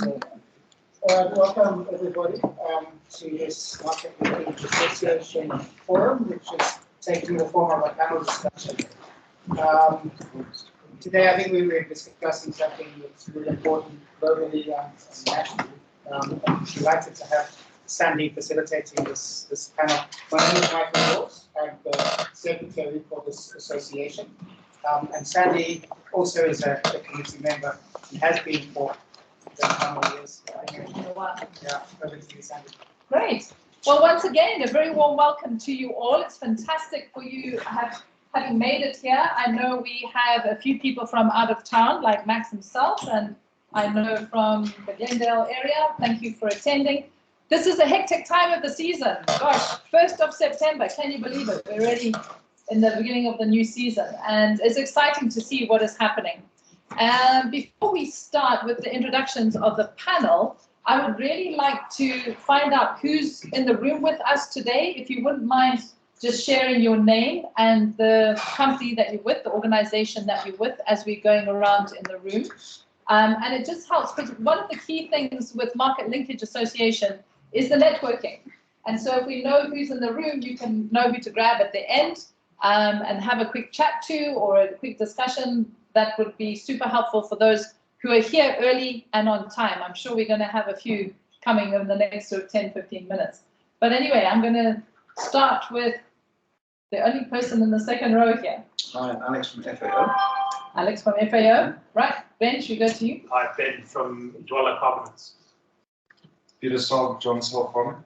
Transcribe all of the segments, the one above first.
Welcome everybody to this Market Linkage Association forum, which is taking the form of a panel discussion. Today, I think we were discussing something that's really important globally and nationally. I'm delighted to have Sandy facilitating this panel. My name is Michael Walsh. I'm the secretary for this association. And Sandy also is a committee member and has been for how many years? Yeah, over to you, Sandy. Great. Well, once again, a very warm welcome to you all. It's fantastic for you having made it here. I know we have a few people from out of town, like Max himself, and I know from the Glendale area. Thank you for attending. This is a hectic time of the season. Gosh, 1st of September, can you believe it? We're already in the beginning of the new season, and it's exciting to see what is happening. Before we start with the introductions of the panel, I would really like to find out who's in the room with us today. If you wouldn't mind just sharing your name and the company that you're with, the organization that you're with, as we're going around in the room. And it just helps, because one of the key things with Market Linkage Association is the networking. And so if we know who's in the room, you can know who to grab at the end and have a quick chat to, or a quick discussion. That would be super helpful for those who are here early and on time. I'm sure we're going to have a few coming in the next sort of 10, 15 minutes. But anyway, I'm going to start with the only person in the second row here. Hi, Alex from FAO. Alex from FAO. Right, Ben, should we go to you? Hi, Ben from Dweller Carbonates. Peter Salk, John Salk Farmer.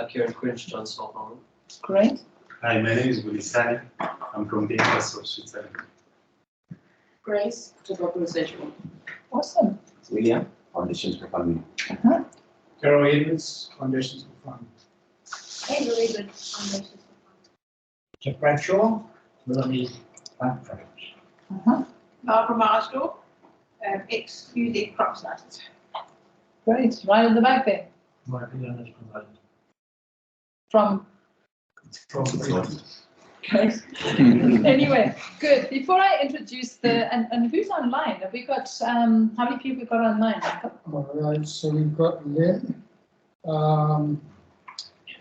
Kieran Quinch, John Salk Farmer. Great. Hi, my name is Willy Sani. I'm from the Embassy of Switzerland. Grace. Organization. Awesome. William, Foundations for Farming. Carol Edwards, Foundations for Farming. Hey, very good. Foundations for Farming. Jeff Bradshaw, Melanie Plant Products. Barbara Marsdorf, ex-UD crop science. Great. Right in the back there. From Great. Anyway, good. Before I introduce and who's online? Have we got how many people we got online? All right, so we've got Lynn,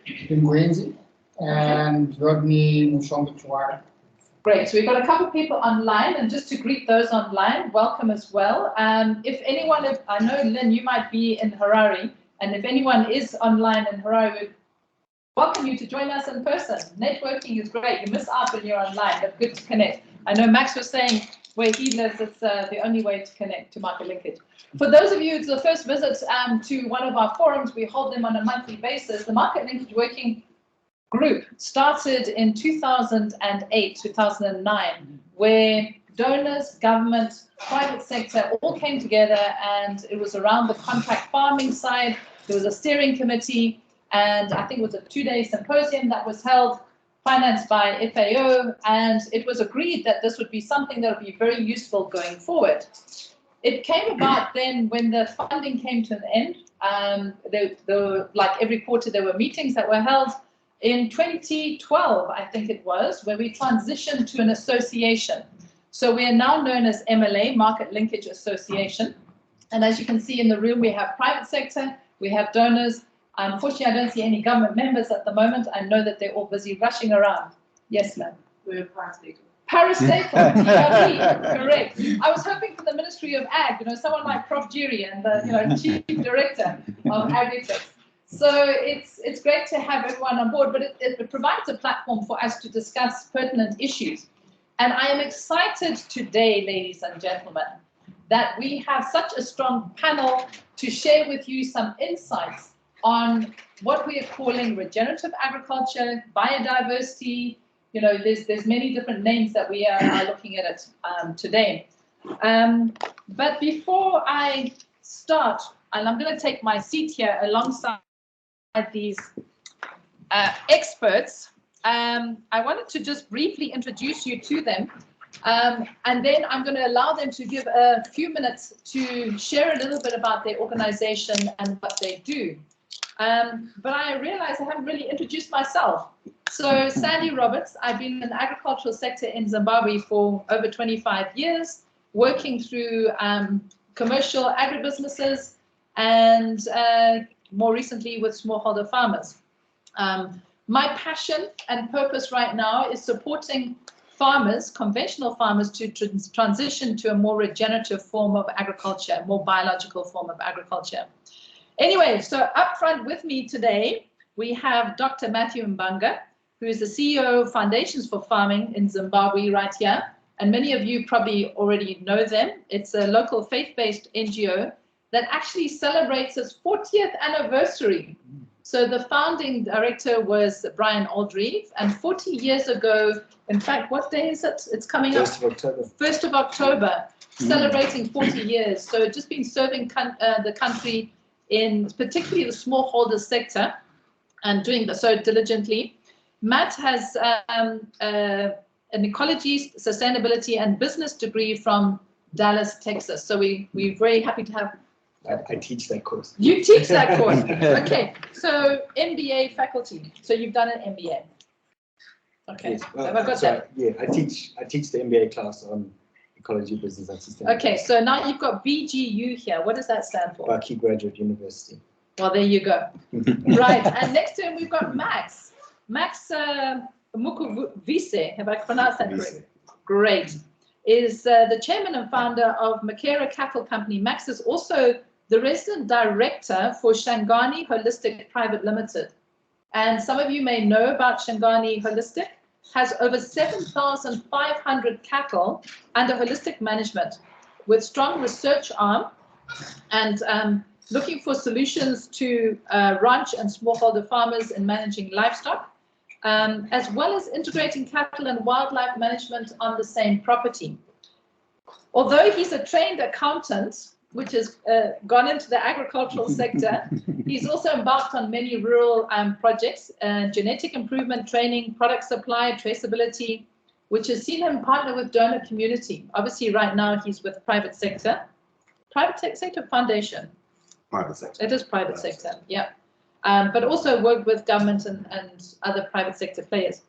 Ngwenzi, and Rodney Mushonga. Great. So we've got a couple of people online, and just to greet those online, welcome as well. If anyone, I know Lynn, you might be in Harare, and if anyone is online in Harare, we welcome you to join us in person. Networking is great. You miss out when you're online, but good to connect. I know Max was saying where he lives, it's the only way to connect to Market Linkage. For those of you, it's the first visit to one of our forums. We hold them on a monthly basis. The Market Linkage Working Group started in 2008, 2009, where donors, government, private sector all came together, and it was around the contract farming side. There was a steering committee, and I think it was a 2-day symposium that was held, financed by FAO, and it was agreed that this would be something that would be very useful going forward. It came about then when the funding came to an end. Like every quarter, there were meetings that were held. In 2012, I think it was, where we transitioned to an association. So we are now known as MLA, Market Linkage Association. And as you can see in the room, we have private sector, we have donors. Unfortunately, I don't see any government members at the moment. I know that they're all busy rushing around. Yes, ma'am. We're parastatal. Parastatal, TRB, correct. I was hoping for the Ministry of Ag, someone like Prof. Jury and the, Chief Director of Agritech. So it's great to have everyone on board, but it provides a platform for us to discuss pertinent issues. And I am excited today, ladies and gentlemen, that we have such a strong panel to share with you some insights on what we are calling regenerative agriculture, biodiversity. There's many different names that we are looking at it today. But before I start, and I'm going to take my seat here alongside these experts, I wanted to just briefly introduce you to them, and then I'm going to allow them to give a few minutes to share a little bit about their organization and what they do. But I realize I haven't really introduced myself. So Sandy Roberts, I've been in the agricultural sector in Zimbabwe for over 25 years, working through commercial agribusinesses and more recently with smallholder farmers. My passion and purpose right now is supporting farmers, conventional farmers, to transition to a more regenerative form of agriculture, a more biological form of agriculture. Anyway, so up front with me today, we have Dr. Matthew Mbanga, who is the CEO of Foundations for Farming in Zimbabwe right here. And many of you probably already know them. It's a local faith-based NGO that actually celebrates its 40th anniversary. So the founding director was Brian Aldreve, and 40 years ago, in fact, what day is it? It's coming up. 1st of October. 1st of October, celebrating 40 years. So just been serving the country in particularly the smallholder sector and doing so diligently. Matt has an ecology, sustainability and business degree from Dallas, Texas. So we're very happy to have. I teach that course. You teach that course. Okay, so MBA faculty. So you've done an MBA. Okay, Yes. have I got so, that? Yeah, I teach the MBA class on ecology, business and sustainability. Okay, so now you've got BGU here. What does that stand for? Barkey Graduate University. Well, there you go. Right, and next to him we've got Max. Max Mukuvise, have I pronounced that correctly? Great. Is the chairman and founder of Makera Cattle Company. Max is also the resident director for Shangani Holistic Private Limited. And some of you may know about Shangani Holistic, has over 7,500 cattle under holistic management with strong research arm and looking for solutions to ranch and smallholder farmers in managing livestock, as well as integrating cattle and wildlife management on the same property. Although he's a trained accountant, which has gone into the agricultural sector, he's also embarked on many rural projects, genetic improvement training, product supply, traceability, which has seen him partner with donor community. Obviously, right now he's with private sector foundation. Private sector. It is private sector, yeah. But also worked with government and other private sector players.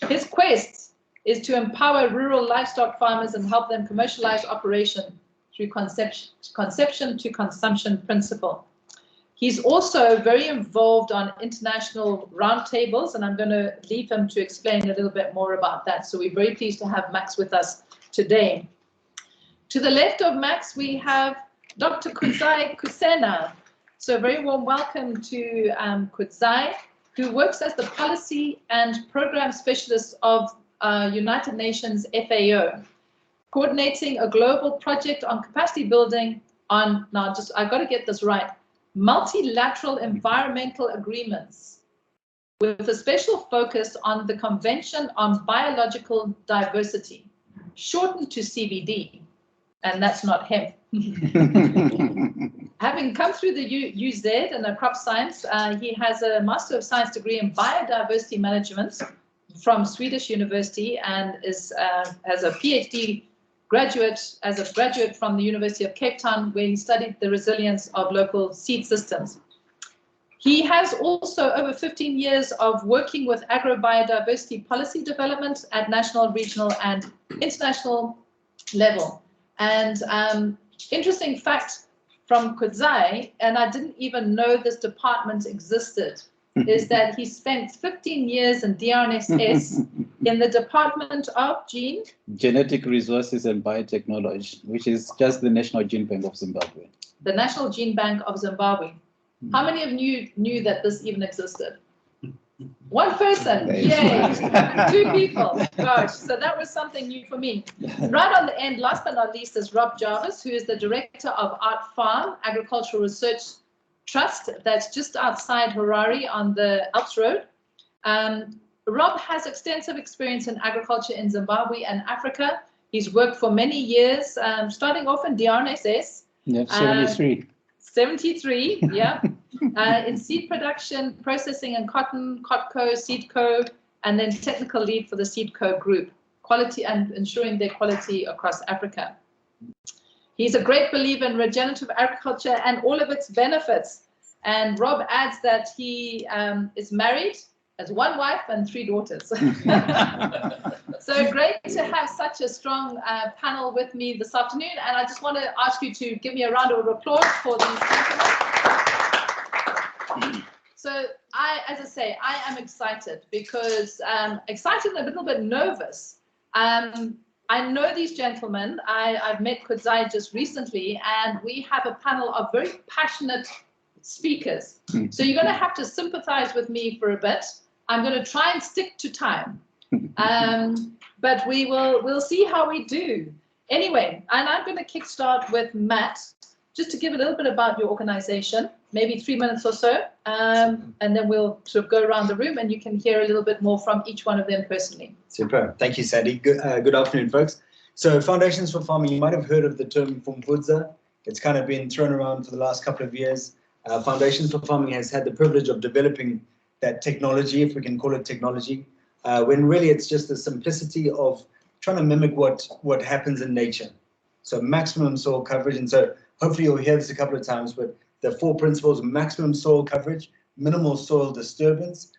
His quest is to empower rural livestock farmers and help them commercialize operation through conception to consumption principle. He's also very involved on international roundtables, and I'm going to leave him to explain a little bit more about that. So we're very pleased to have Max with us today. To the left of Max, we have Dr. Kudzai Kusena. So a very warm welcome to Kudzai, who works as the policy and program specialist of United Nations FAO, coordinating a global project on capacity building on, now just, I've got to get this right, multilateral environmental agreements with a special focus on the Convention on Biological Diversity, shortened to CBD, and that's not hemp. Having come through the UZ and a crop science, he has a Master of Science degree in Biodiversity Management from Swedish University and is has a PhD graduate from the University of Cape Town, where he studied the resilience of local seed systems. He has also over 15 years of working with agrobiodiversity policy development at national, regional, and international level. And interesting fact from Kudzai, and I didn't even know this department existed, is that he spent 15 years in DRNSS in the Department of Genetic Resources and Biotechnology, which is just the National Gene Bank of Zimbabwe. The National Gene Bank of Zimbabwe. How many of you knew that this even existed? One person, yay, 2 people, gosh, so that was something new for me. Right on the end, last but not least, is Rob Jarvis, who is the Director of Art Farm Agricultural Research Trust, that's just outside Harare on the Alps Road. Rob has extensive experience in agriculture in Zimbabwe and Africa. He's worked for many years, starting off in DRNSS. Yeah, 73. 73, yeah. In seed production, processing and cotton, Cotco, Seedco, and then technical lead for the Seedco group, quality and ensuring their quality across Africa. He's a great believer in regenerative agriculture and all of its benefits. And Rob adds that he is married, has 1 wife and 3 daughters. So great to have such a strong panel with me this afternoon. And I just want to ask you to give me a round of applause for these gentlemen. as I say, I am excited because excited and a little bit nervous. I know these gentlemen. I've met Kudzai just recently, and we have a panel of very passionate speakers. So you're going to have to sympathize with me for a bit. I'm going to try and stick to time, but we'll see how we do. Anyway, and I'm going to kickstart with Matt, just to give a little bit about your organization, maybe 3 minutes or so, and then we'll sort of go around the room and you can hear a little bit more from each one of them personally. Super. Thank you, Sandy. Good afternoon, folks. So Foundations for Farming, you might have heard of the term Fumvudza. It's kind of been thrown around for the last couple of years. Foundations for Farming has had the privilege of developing that technology, if we can call it technology, when really it's just the simplicity of trying to mimic what happens in nature. So maximum soil coverage, and so hopefully you'll hear this a couple of times, but the 4 principles: maximum soil coverage, minimal soil disturbance,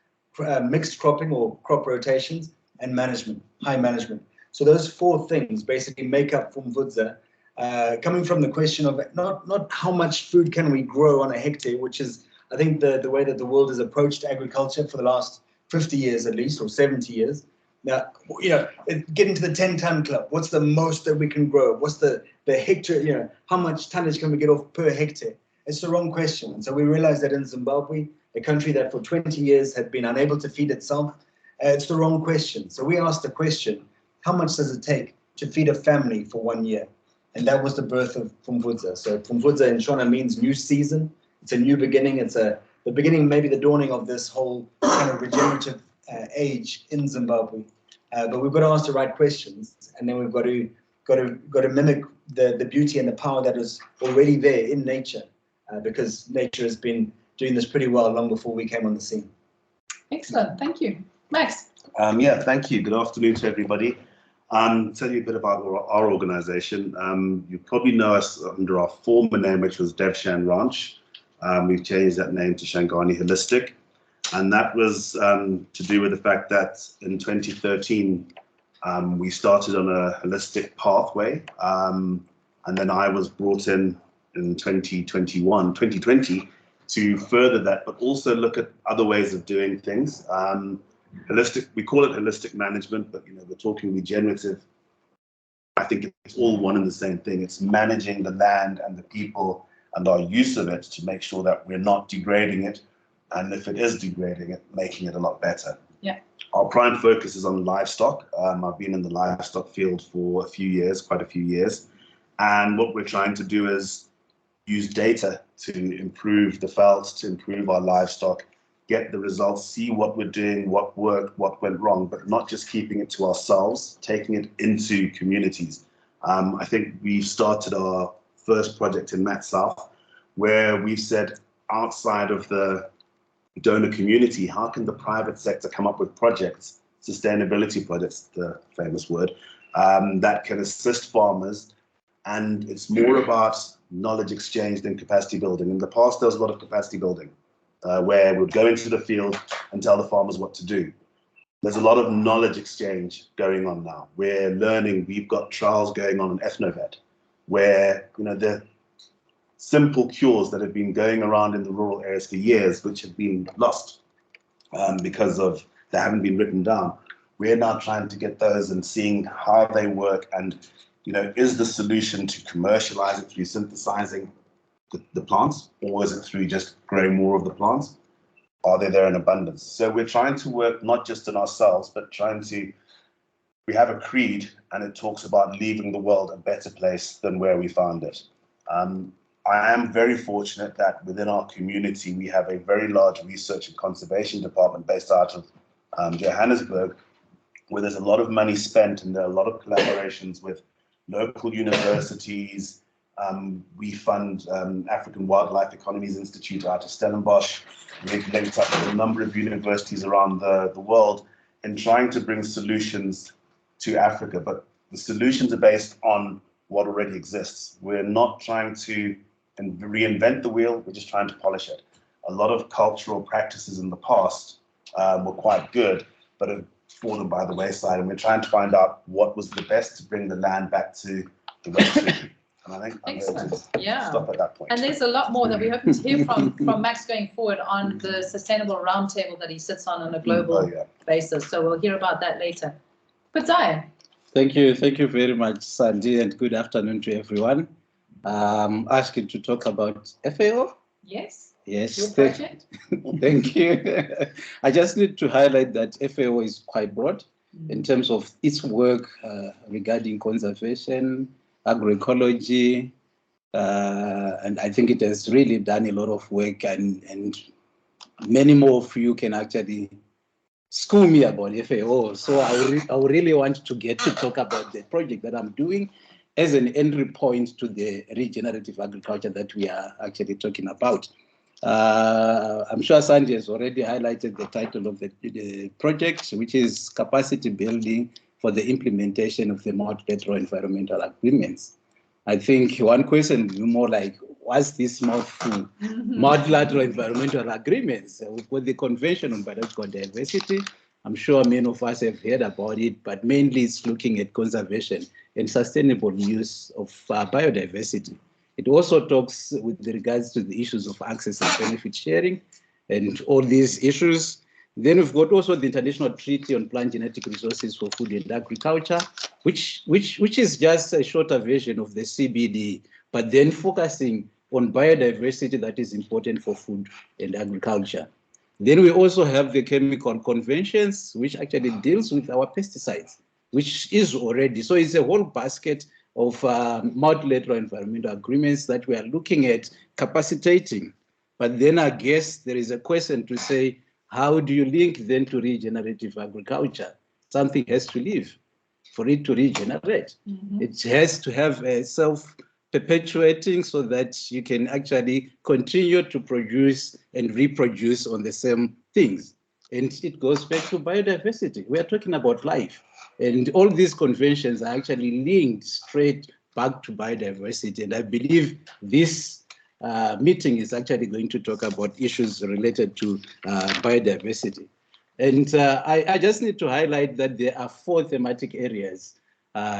mixed cropping or crop rotations, and management, high management. So those 4 things basically make up Fumvudza, coming from the question of not how much food can we grow on a hectare, which is, I think, the way that the world has approached agriculture for the last 50 years at least, or 70 years. Now, getting to the 10-ton club, what's the most that we can grow? What's the hectare, how much tonnage can we get off per hectare? It's the wrong question. And so we realized that in Zimbabwe, a country that for 20 years had been unable to feed itself, it's the wrong question. So we asked the question, how much does it take to feed a family for 1 year? And that was the birth of Fumvudza. So Fumvudza in Shona means new season. It's a new beginning. It's the beginning, maybe the dawning of this whole kind of regenerative age in Zimbabwe. But we've got to ask the right questions, and then we've got to mimic the beauty and the power that is already there in nature, because nature has been doing this pretty well long before we came on the scene. Excellent, thank you. Max. Yeah, thank you. Good afternoon to everybody. Tell you a bit about our organization. You probably know us under our former name, which was Devshan Ranch. We've changed that name to Shangani Holistic. And that was to do with the fact that in 2013, we started on a holistic pathway. And then I was brought in 2020 to further that, but also look at other ways of doing things. Holistic, we call it holistic management, but we're talking regenerative. I think it's all one and the same thing. It's managing the land and the people and our use of it to make sure that we're not degrading it, and if it is degrading it, making it a lot better. Yeah. Our prime focus is on livestock. I've been in the livestock field for quite a few years, and what we're trying to do is use data to improve the veldt, to improve our livestock, get the results, see what we're doing, what worked, what went wrong, but not just keeping it to ourselves, taking it into communities. I think we've started our first project in Mat South, where we've said, outside of the donor community, how can the private sector come up with projects, sustainability projects, the famous word, that can assist farmers? And it's more about knowledge exchange than capacity building. In the past, there was a lot of capacity building, where we'd go into the field and tell the farmers what to do. There's a lot of knowledge exchange going on now. We're learning. We've got trials going on in Ethnovet, where the simple cures that have been going around in the rural areas for years, which have been lost because they haven't been written down. We're now trying to get those and seeing how they work, and is the solution to commercialize it through synthesizing the plants, or is it through just growing more of the plants? Are they there in abundance? So we're trying to work not just on ourselves, but we have a creed, and it talks about leaving the world a better place than where we found it. I am very fortunate that within our community, we have a very large research and conservation department based out of Johannesburg, where there's a lot of money spent, and there are a lot of collaborations with local universities. We fund African Wildlife Economies Institute out of Stellenbosch. We've linked up with a number of universities around the world in trying to bring solutions to Africa, but the solutions are based on what already exists. We're not trying to reinvent the wheel, we're just trying to polish it. A lot of cultural practices in the past were quite good, but have fallen by the wayside, and we're trying to find out what was the best to bring the land back to the way it should be. And I think I'm going to Excellent. Yeah. stop at that point. And there's a lot more that we hope to hear from Max going forward on the sustainable roundtable that he sits on a global Oh, yeah. basis. So we'll hear about that later. But Zion. Thank you very much, Sandy, and good afternoon to everyone. Asking to talk about FAO. Yes. Yes. Your project. Thank you. I just need to highlight that FAO is quite broad in terms of its work regarding conservation, agroecology, and I think it has really done a lot of work, and many more of you can actually school me about FAO. So I would really want to get to talk about the project that I'm doing as an entry point to the regenerative agriculture that we are actually talking about. I'm sure Sandy has already highlighted the title of the project, which is Capacity Building for the Implementation of the Multilateral Environmental Agreements. I think one question would be more like, what's this multilateral environmental agreements? We've got the Convention on Biological Diversity. I'm sure many of us have heard about it, but mainly it's looking at conservation and sustainable use of biodiversity. It also talks with regards to the issues of access and benefit sharing and all these issues. Then we've got also the International Treaty on Plant Genetic Resources for Food and Agriculture, which is just a shorter version of the CBD, but then focusing on biodiversity that is important for food and agriculture. Then we also have the chemical conventions, which actually deals with our pesticides, which is already, so it's a whole basket of multilateral environmental agreements that we are looking at capacitating. But then I guess there is a question to say, how do you link then to regenerative agriculture? Something has to live for it to regenerate. It has to have a self-perpetuating so that you can actually continue to produce and reproduce on the same things. And it goes back to biodiversity. We are talking about life. And all these conventions are actually linked straight back to biodiversity. And I believe this meeting is actually going to talk about issues related to biodiversity. And I just need to highlight that there are 4 thematic areas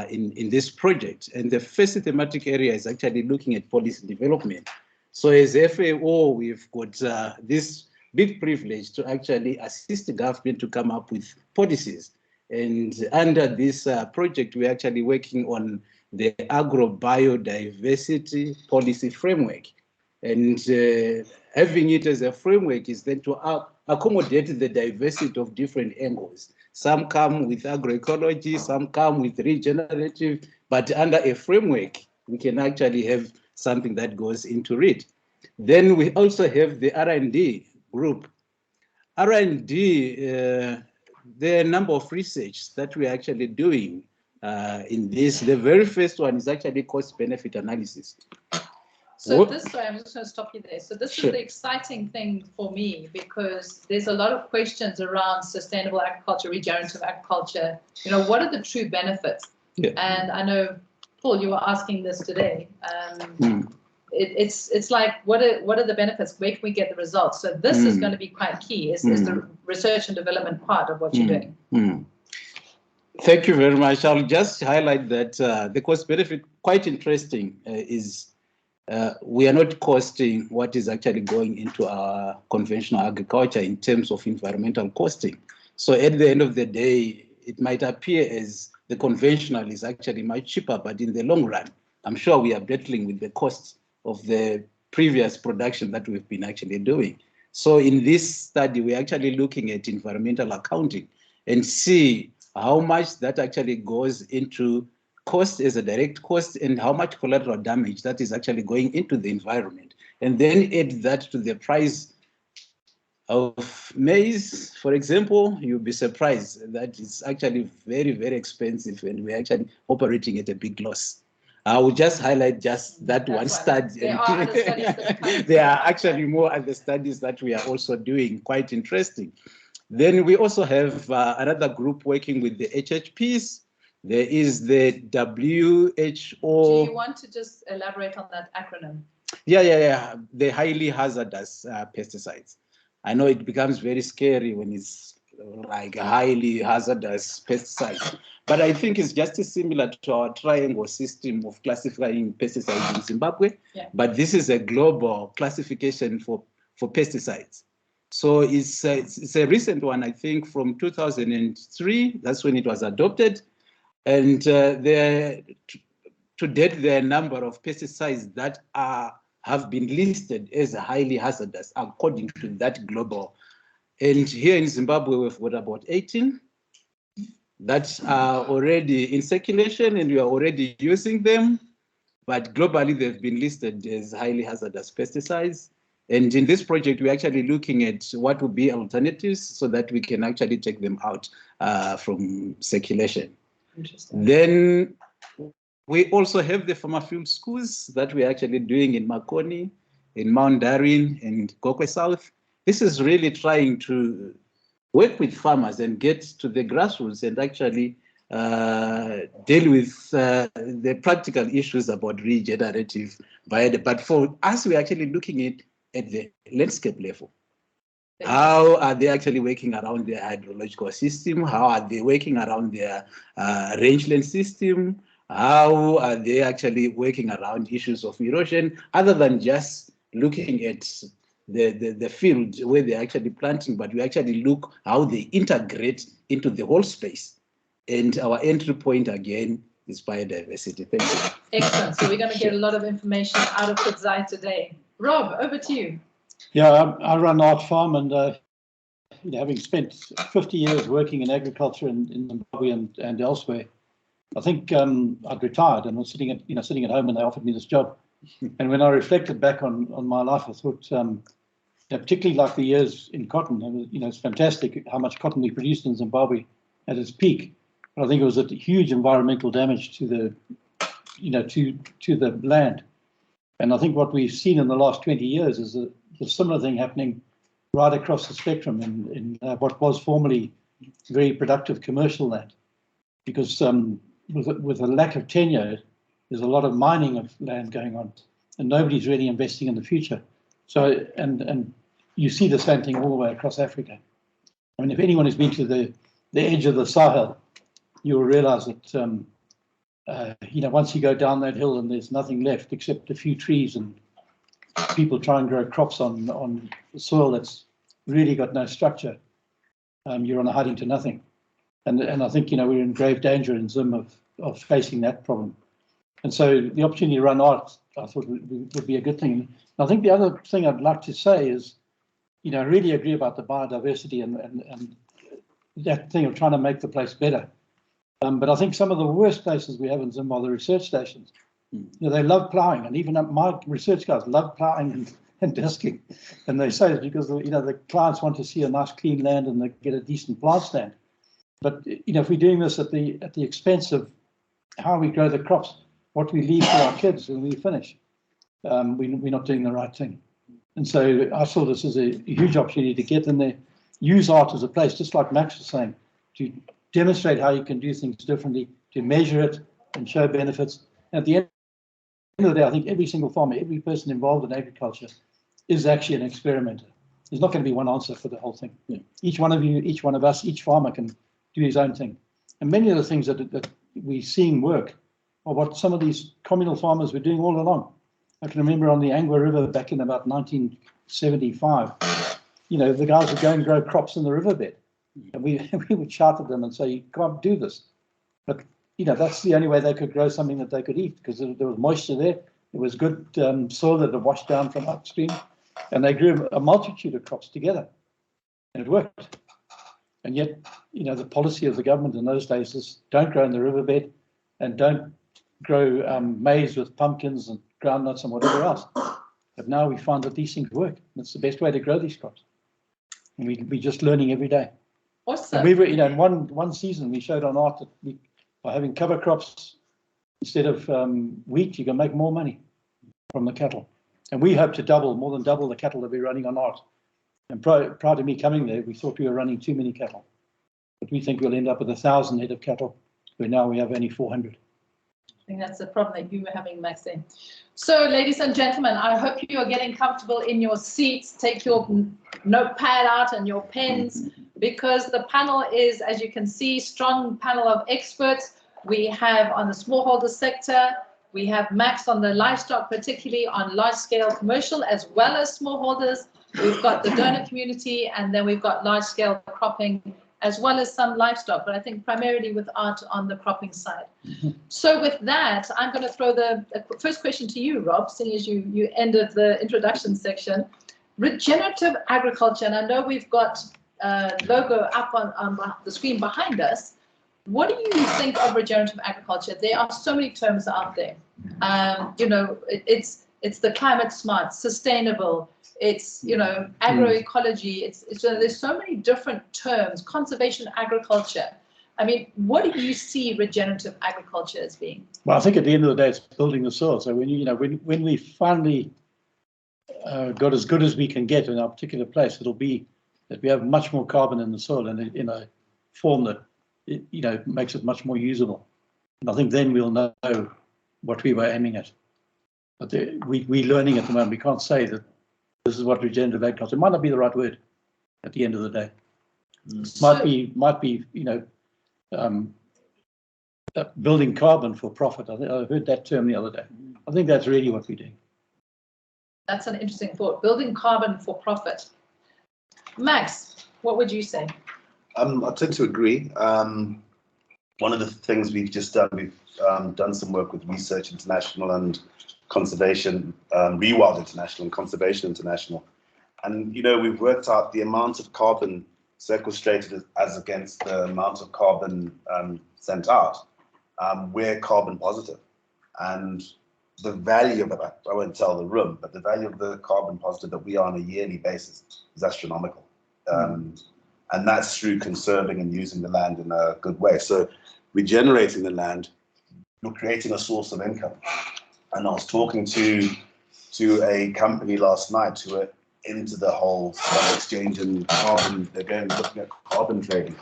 in this project. And the first thematic area is actually looking at policy development. So as FAO, we've got this big privilege to actually assist the government to come up with policies. And under this project, we're actually working on the agro-biodiversity policy framework. And having it as a framework is then to accommodate the diversity of different angles. Some come with agroecology, some come with regenerative, but under a framework, we can actually have something that goes into it. Then we also have the R&D group. R&D, there are a number of research that we're actually doing in this. The very first one is actually cost-benefit analysis. So this way, I'm just going to stop you there. So this Sure. is the exciting thing for me, because there's a lot of questions around sustainable agriculture, regenerative agriculture. You know, what are the true benefits? Yeah. And I know, Paul, you were asking this today. It's like, what are the benefits? Where can we get the results? So this is going to be quite key, is the research and development part of what you're doing. Thank you very much. I'll just highlight that the cost benefit, quite interesting, is we are not costing what is actually going into our conventional agriculture in terms of environmental costing. So at the end of the day, it might appear as the conventional is actually much cheaper, but in the long run, I'm sure we are battling with the costs of the previous production that we've been actually doing. So in this study, we're actually looking at environmental accounting and see how much that actually goes into cost as a direct cost and how much collateral damage that is actually going into the environment. And then add that to the price of maize, for example, you'll be surprised that it's actually very, very expensive and we're actually operating at a big loss. I will just highlight just that one study. There are other studies that are coming. There are actually more other studies that we are also doing, quite interesting. Then we also have another group working with the HHPs. There is the WHO. Do you want to just elaborate on that acronym? Yeah. The highly hazardous pesticides. I know it becomes very scary when it's like highly hazardous pesticides. But I think it's just similar to our triangle system of classifying pesticides in Zimbabwe. Yeah. But this is a global classification for pesticides. So it's a recent one, I think, from 2003. That's when it was adopted. And to date, there are a number of pesticides that have been listed as highly hazardous according to that global. And here in Zimbabwe, we've got about 18 that are already in circulation and we are already using them. But globally, they've been listed as highly hazardous pesticides. And in this project, we're actually looking at what would be alternatives so that we can actually take them out from circulation. Interesting. Then we also have the farmer field schools that we're actually doing in Makoni, in Mount Darin, and Gokwe South. This is really trying to work with farmers and get to the grassroots and actually deal with the practical issues about regenerative biodiversity. But for us, we're actually looking at the landscape level. How are they actually working around their hydrological system? How are they working around their rangeland system? How are they actually working around issues of erosion, other than just looking at the field where they're actually planting, but we actually look how they integrate into the whole space. And our entry point again is biodiversity. Thank you. Excellent. So we're going to get a lot of information out of Kudzai today. Rob, over to you. Yeah, I run Art Farm, and having spent 50 years working in agriculture in Zimbabwe and elsewhere, I think I'd retired and was sitting at home, and they offered me this job. And when I reflected back on my life, I thought, particularly like the years in cotton, it's fantastic how much cotton we produced in Zimbabwe at its peak. But I think it was a huge environmental damage to the, to the land. And I think what we've seen in the last 20 years is a similar thing happening right across the spectrum in what was formerly very productive commercial land. Because with a lack of tenure, there's a lot of mining of land going on, and nobody's really investing in the future. So, and you see the same thing all the way across Africa. I mean, if anyone has been to the edge of the Sahel, you will realize that, once you go down that hill and there's nothing left except a few trees, and people try and grow crops on soil that's really got no structure, you're on a hiding to nothing. And I think, we're in grave danger in Zim of facing that problem. And so the opportunity to run art, I thought would be a good thing. And I think the other thing I'd like to say is, I really agree about the biodiversity and that thing of trying to make the place better. But I think some of the worst places we have in Zim are the research stations. They love ploughing, and even my research guys love ploughing and disking. And they say it's because the clients want to see a nice clean land and they get a decent plant stand. But if we're doing this at the expense of how we grow the crops, what we leave for our kids when we finish, we're not doing the right thing. And so I saw this as a huge opportunity to get in there, use art as a place, just like Max was saying, to demonstrate how you can do things differently, to measure it and show benefits. And at the end of the day, I think every single farmer, every person involved in agriculture is actually an experimenter. There's not going to be one answer for the whole thing. Yeah. Each one of you, each one of us, each farmer can do his own thing. And many of the things that we're seeing work are what some of these communal farmers were doing all along. I can remember on the Angwa River back in about 1975, the guys would go and grow crops in the riverbed. And we would shout at them and say, you can't do this. But, that's the only way they could grow something that they could eat, because there was moisture there. There was good soil that had washed down from upstream. And they grew a multitude of crops together. And it worked. And yet, the policy of the government in those days is don't grow in the riverbed and don't grow maize with pumpkins and groundnuts and whatever else. But now we find that these things work. It's the best way to grow these crops. And we're just learning every day. Awesome. And we were, in one season, we showed on art that by having cover crops instead of wheat, you can make more money from the cattle. And we hope to more than double the cattle that we're running on art. And prior to me coming there, we thought we were running too many cattle. But we think we'll end up with 1,000 head of cattle, where now we have only 400. I think that's the problem that you were having, Maxine. So, ladies and gentlemen, I hope you are getting comfortable in your seats. Take your notepad out and your pens. because the panel is, as you can see, strong panel of experts. We have on the smallholder sector, we have Max on the livestock, particularly on large-scale commercial as well as smallholders. We've got the donor community, and then we've got large-scale cropping as well as some livestock, but I think primarily with Art on the cropping side. So with that, I'm going to throw the first question to you, Rob, seeing as you ended the introduction section. Regenerative agriculture, and I know we've got a logo up on the screen behind us. What do you think of regenerative agriculture? There are so many terms out there. You know, it's the climate smart, sustainable. It's, you know, agroecology. It's there's so many different terms. Conservation agriculture. I mean, what do you see regenerative agriculture as being? Well, I think at the end of the day, it's building the soil. So when we finally got as good as we can get in our particular place, it'll be that we have much more carbon in the soil and in a form that makes it much more usable. And I think then we'll know what we were aiming at. But we're learning at the moment. We can't say that this is what regenerative agriculture. It might not be the right word at the end of the day. Might be building carbon for profit. I heard that term the other day. I think that's really what we're doing. That's an interesting thought. Building carbon for profit. Max, what would you say? I tend to agree. One of the things we've just done, we've done some work with Research International and Conservation, Rewild International and Conservation International. And, we've worked out the amount of carbon sequestrated as against the amount of carbon sent out. We're carbon positive. And the value of it, I won't tell the room, but the value of the carbon positive that we are on a yearly basis is astronomical. And that's through conserving and using the land in a good way. So regenerating the land, you're creating a source of income. And I was talking to a company last who were into the whole stock exchange and carbon, looking at carbon trading.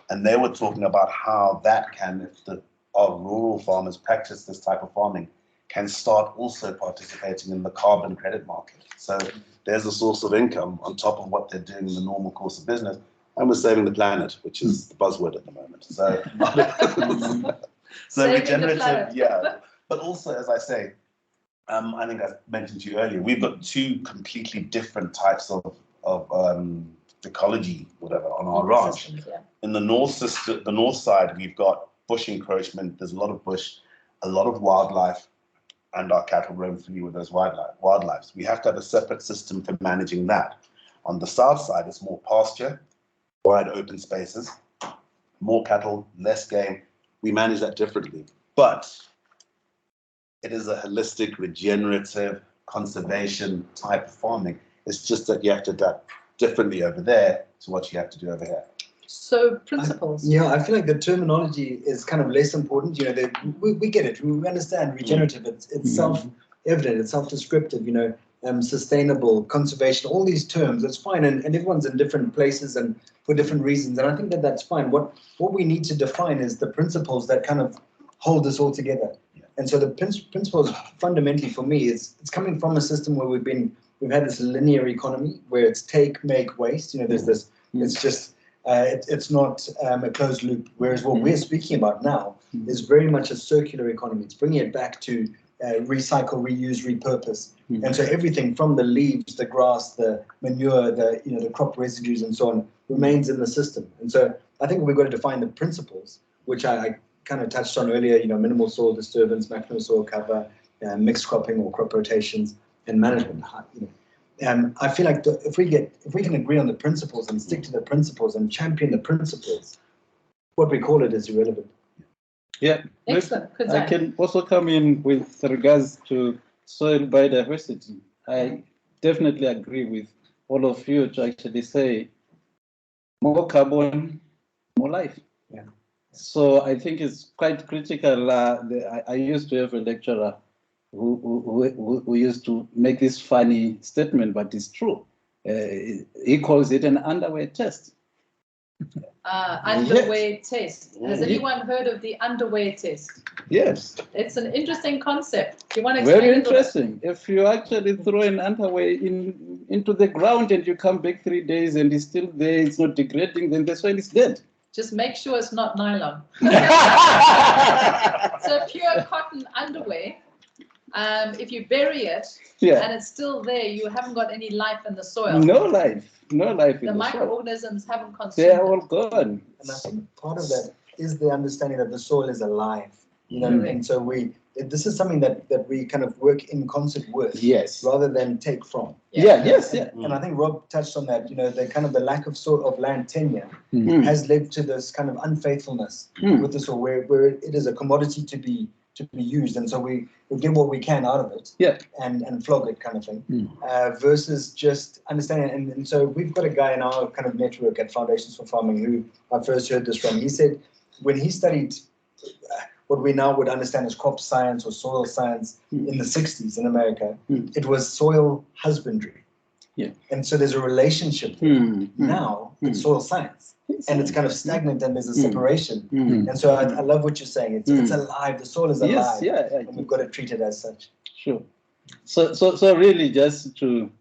And they were talking about how that can, if our rural farmers practice this type of farming, can start also participating in the carbon credit market. So there's a source of income on top of what they're doing in the normal course of business. And we're saving the planet, which is the buzzword at the moment. So regenerative, yeah. But also, as I say, I think I mentioned to you earlier, we've got two completely different types of ecology, whatever, on our ranch. Systems, yeah. In the north side, we've got bush encroachment. There's a lot of bush, a lot of wildlife, and our cattle roam freely with those wildlife. We have to have a separate system for managing that. On the south side, it's more pasture, wide open spaces, more cattle, less game. We manage that differently. But it is a holistic, regenerative, conservation type of farming. It's just that you have to adapt differently over there to what you have to do over here. So principles. I feel like the terminology is kind of less important. We get it. We understand regenerative. It's self-evident. It's self-descriptive. Sustainable, conservation. All these terms. That's fine, and everyone's in different places and for different reasons. And I think that that's fine. What we need to define is the principles that kind of hold this all together. And so the principles fundamentally for me it's coming from a system where we've had this linear economy where it's take, make, waste. There's this. It's just. It's not a closed loop, whereas what we're speaking about now is very much a circular economy. It's bringing it back to recycle, reuse, repurpose. And so everything from the leaves, the grass, the manure, the crop residues and so on remains in the system. And so I think we've got to define the principles, which I kind of touched on earlier, minimal soil disturbance, maximum soil cover, mixed cropping or crop rotations, and management. I feel like if we can agree on the principles and stick to the principles and champion the principles, what we call it is irrelevant. Yeah, Excellent. I can also come in with regards to soil biodiversity. I definitely agree with all of you to actually say more carbon, more life. Yeah. So I think it's quite critical. I used to have a lecturer who used to make this funny statement, but it's true. He calls it an underwear test. underwear test. Has Yeah. anyone heard of the underwear test? Yes. It's an interesting concept. Do you want to explain Very it a little bit? interesting. If you actually throw an underwear into the ground and you come back 3 days and it's still there, it's not degrading, then the soil is dead. Just make sure it's not nylon. So pure cotton underwear, if you bury it Yeah. and it's still there, you haven't got any life in the soil. No life. No life The in the soil. microorganisms haven't They consumed are all it. gone. And I think part of that is the understanding that the soil is alive. You know, and so this is something that we kind of work in concert with, Yes. rather than take from. Yeah. Yes. And, Yeah. and I think Rob touched on that. You know, the kind of the lack of land tenure Mm. has led to this kind of unfaithfulness Mm. with the soil, where it is a commodity to be used, and so we get what we can out of it. Yeah. And flog it, kind of thing. Mm. Versus just understanding. And so we've got a guy in our kind of network at Foundations for Farming who I first heard this from. He said when he studied what we now would understand as crop science or soil science in the 60s in America, it was soil husbandry. Yeah. And so there's a relationship there. Now it's soil science, and it's kind of stagnant, and there's a separation. And so I love what you're saying. It's alive. The soil is alive. Yes. Yeah. And we've got to treat it as such. Sure. So really just to,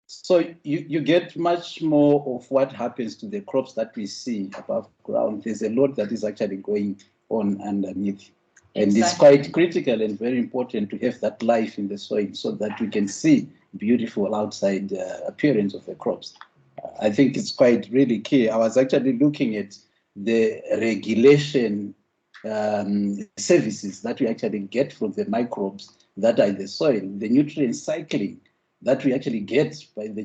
so you get much more of what happens to the crops that we see above ground. There's a lot that is actually going on underneath. And it's quite critical and very important to have that life in the soil so that we can see beautiful outside appearance of the crops. I think it's quite really key. I was actually looking at the regulation services that we actually get from the microbes that are in the soil, the nutrient cycling that we actually get by the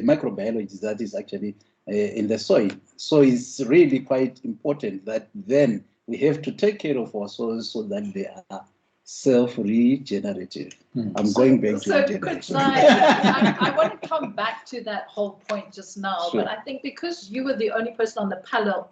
microbiology that is actually in the soil. So it's really quite important that then we have to take care of our soils so that they are self-regenerative. I'm going back to regenerative. I want to come back to that whole point just now, Sure. but I think because you were the only person on the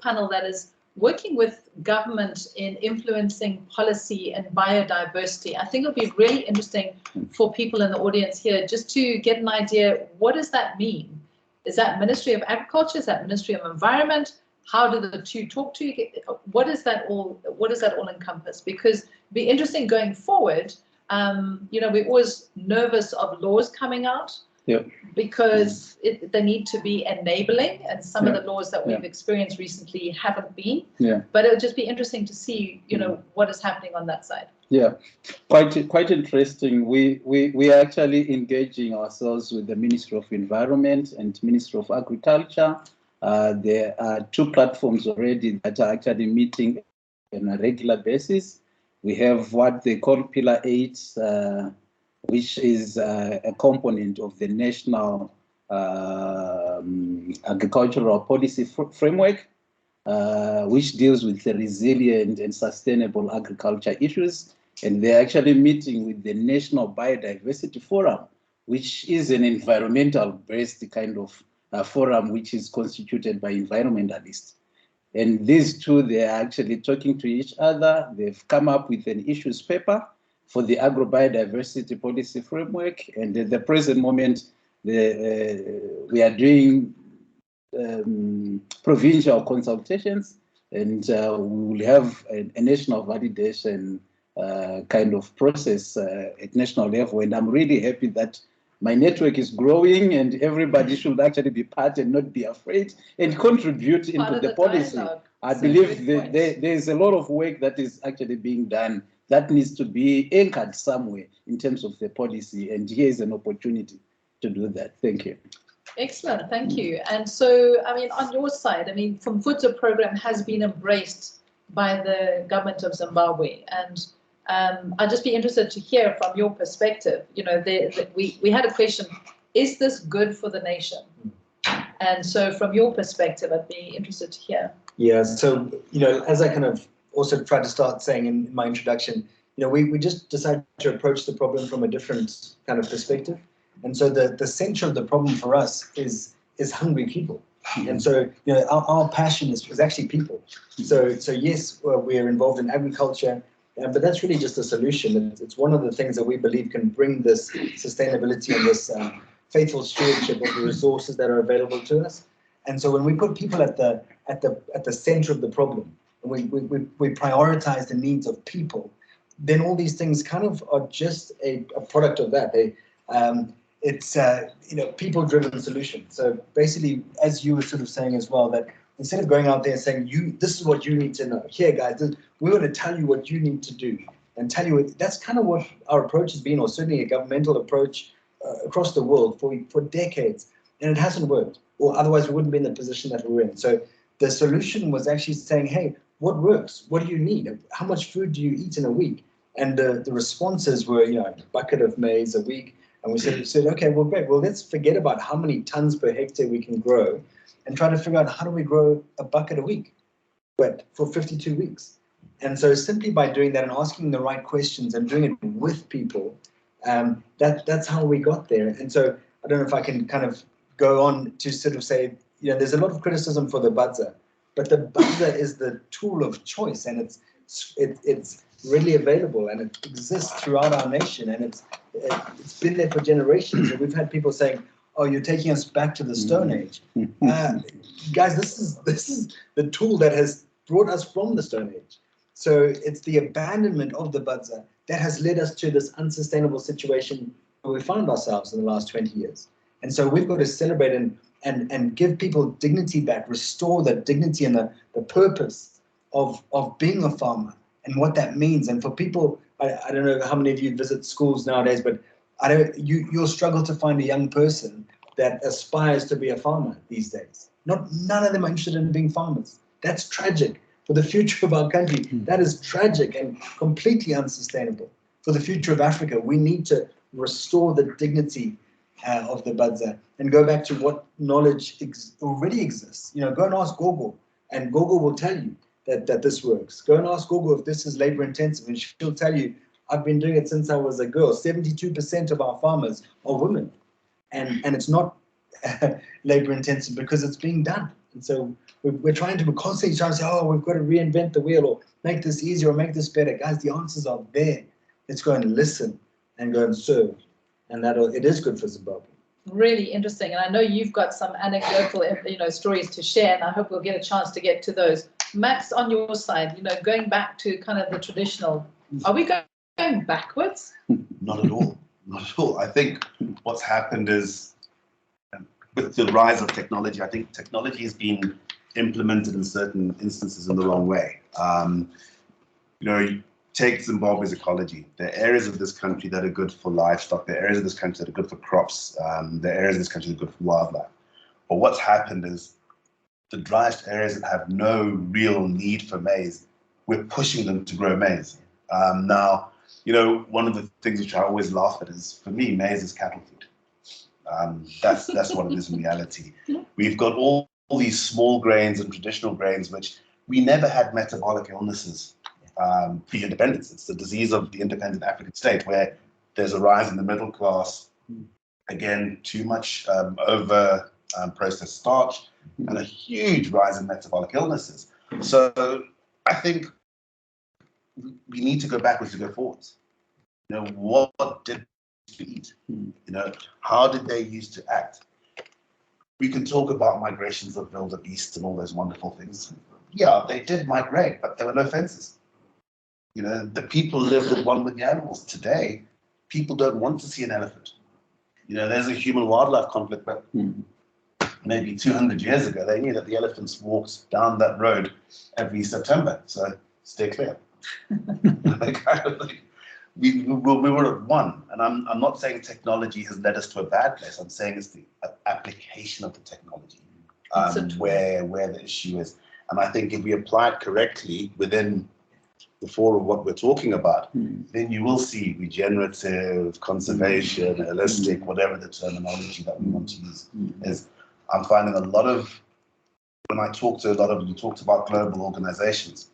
panel that is working with government in influencing policy and biodiversity, I think it'll be really interesting for people in the audience here just to get an idea, what does that mean? Is that Ministry of Agriculture? Is that Ministry of Environment? How do the two talk to you? What does that all encompass? Because it'd be interesting going forward. We're always nervous of laws coming out. Yep. Because they need to be enabling, and some of the laws that we've experienced recently haven't been. Yeah. But it'll just be interesting to see, what is happening on that side. Yeah, quite interesting. We are actually engaging ourselves with the Ministry of Environment and Ministry of Agriculture. There are 2 platforms already that are actually meeting on a regular basis. We have what they call Pillar 8, which is a component of the National Agricultural Policy Framework, which deals with the resilient and sustainable agriculture issues. And they're actually meeting with the National Biodiversity Forum, which is an environmental-based kind of forum which is constituted by environmentalists. And these 2, they are actually talking to each other. They've come up with an issues paper for the Agro-Biodiversity Policy Framework. And at the present moment, we are doing provincial consultations, and we will have a national validation kind of process at national level. And I'm really happy that my network is growing, and everybody should actually be part and not be afraid and contribute into the policy. Dialogue. I believe there is a lot of work that is actually being done that needs to be anchored somewhere in terms of the policy, and here is an opportunity to do that. Thank you. Excellent, thank you. And so, on your side, Mfumvudza program has been embraced by the government of Zimbabwe, and I'd just be interested to hear from your perspective. We had a question, is this good for the nation? And so from your perspective, I'd be interested to hear. Yeah, so, as I kind of also tried to start saying in my introduction, we just decided to approach the problem from a different kind of perspective. And so the center of the problem for us is hungry people. And so, our passion is actually people. So yes, we're involved in agriculture, but that's really just a solution. It's one of the things that we believe can bring this sustainability and this faithful stewardship of the resources that are available to us. And so when we put people at the center of the problem, and we prioritize the needs of people, then all these things kind of are just a product of that. It's people-driven solution. So basically, as you were sort of saying as well, that instead of going out there and saying, this is what you need to know. Here, guys, we're going to tell you what you need to do and tell you. That's kind of what our approach has been, or certainly a governmental approach across the world for decades. And it hasn't worked, or otherwise we wouldn't be in the position that we're in. So the solution was actually saying, hey, what works? What do you need? How much food do you eat in a week? And the responses were, a bucket of maize a week. And we said, okay, well, great. Well, let's forget about how many tons per hectare we can grow and try to figure out how do we grow a bucket a week, but for 52 weeks. And so simply by doing that and asking the right questions and doing it with people, that's how we got there. And so I don't know if I can kind of go on to sort of say, there's a lot of criticism for the budza, but the budza is the tool of choice, and it's readily available, and it exists throughout our nation, and it's been there for generations. And we've had people saying, "Oh, you're taking us back to the Stone Age." Guys, this is the tool that has brought us from the Stone Age. So it's the abandonment of the budza that has led us to this unsustainable situation where we find ourselves in the last 20 years. And so we've got to celebrate and give people dignity back, restore the dignity and the purpose of being a farmer and what that means. And for people, I don't know how many of you visit schools nowadays, but you'll struggle to find a young person that aspires to be a farmer these days. None of them are interested in being farmers. That's tragic for the future of our country. That is tragic and completely unsustainable. For the future of Africa, we need to restore the dignity of the budza and go back to what knowledge already exists. Go and ask Google, and Google will tell you that this works. Go and ask Google if this is labor intensive, and she'll tell you, I've been doing it since I was a girl. 72% of our farmers are women, and it's not labor intensive because it's being done. And so we're constantly trying to say, oh, we've got to reinvent the wheel or make this easier or make this better. Guys, the answers are there. Let's go and listen and go and serve. And it is good for Zimbabwe. Really interesting. And I know you've got some anecdotal, stories to share, and I hope we'll get a chance to get to those. Max, on your side, going back to kind of the traditional, are we going backwards? Not at all. Not at all. I think what's happened is, with the rise of technology, I think technology has been implemented in certain instances in the wrong way. Take Zimbabwe's ecology. There are areas of this country that are good for livestock. There are areas of this country that are good for crops. There are areas of this country that are good for wildlife. But what's happened is the driest areas that have no real need for maize, we're pushing them to grow maize. Now, one of the things which I always laugh at is, for me, maize is cattle food. That's what it is in reality. We've got all these small grains and traditional grains, which we never had metabolic illnesses pre-independence. It's the disease of the independent African state where there's a rise in the middle class, again, too much over processed starch, and a huge rise in metabolic illnesses. So I think we need to go backwards to go forwards. What did we eat? How did they used to act? We can talk about migrations of wildebeest and all those wonderful things. Yeah, they did migrate, but there were no fences. The people lived at one with the animals. Today, people don't want to see an elephant. There's a human-wildlife conflict, but maybe 200 years ago, they knew that the elephants walked down that road every September, so stay clear. We were at one, and I'm not saying technology has led us to a bad place. I'm saying it's the application of the technology where the issue is. And I think if we apply it correctly within the forum of what we're talking about, then you will see regenerative, conservation, holistic, whatever the terminology that we want to use is. I'm finding when I talk to a lot of you, talked about global organizations.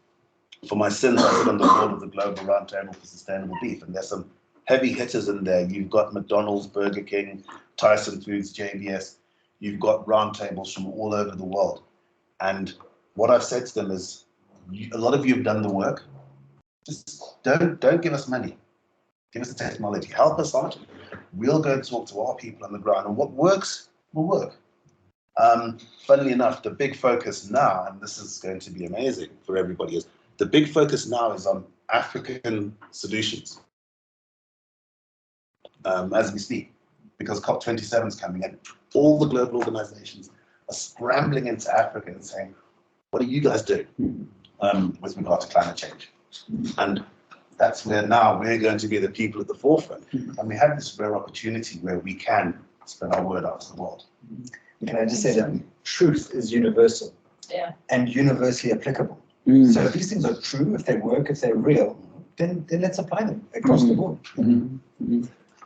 For my sins, I sit on the board of the Global Roundtable for Sustainable Beef, and there's some heavy hitters in there. You've got McDonald's, Burger King, Tyson Foods, JBS. You've got roundtables from all over the world. And what I've said to them is, a lot of you have done the work. Just don't give us money. Give us the technology. Help us out. We'll go and talk to our people on the ground, and what works will work. Funnily enough, the big focus now, and this is going to be amazing for everybody, is the big focus now is on African solutions as we speak, because COP27 is coming in. All the global organizations are scrambling into Africa and saying, what are you guys doing with regard to climate change? And that's where now we're going to be the people at the forefront. And we have this rare opportunity where we can spread our word out to the world. Can I just say that truth is universal and universally applicable. So if these things are true, if they work, if they're real, then let's apply them across the board.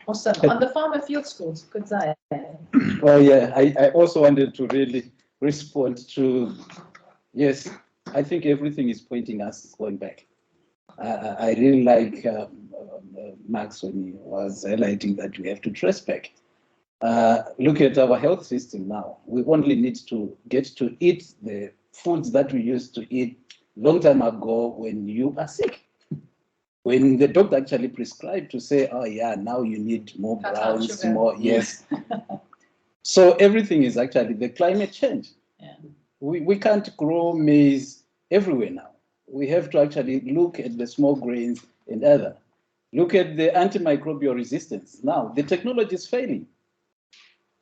Awesome. On the farmer field schools, good Zaya. Well, yeah, I also wanted to really respond to, yes, I think everything is pointing us going back. I really like Max when he was highlighting that we have to trace back. Look at our health system now. We only need to get to eat the foods that we used to eat long time ago when you are sick. When the doctor actually prescribed to say, oh yeah, now you need more browns, more, yes. So everything is actually the climate change. Yeah. We can't grow maize everywhere now. We have to actually look at the small grains and other. Look at the antimicrobial resistance. Now, the technology is failing.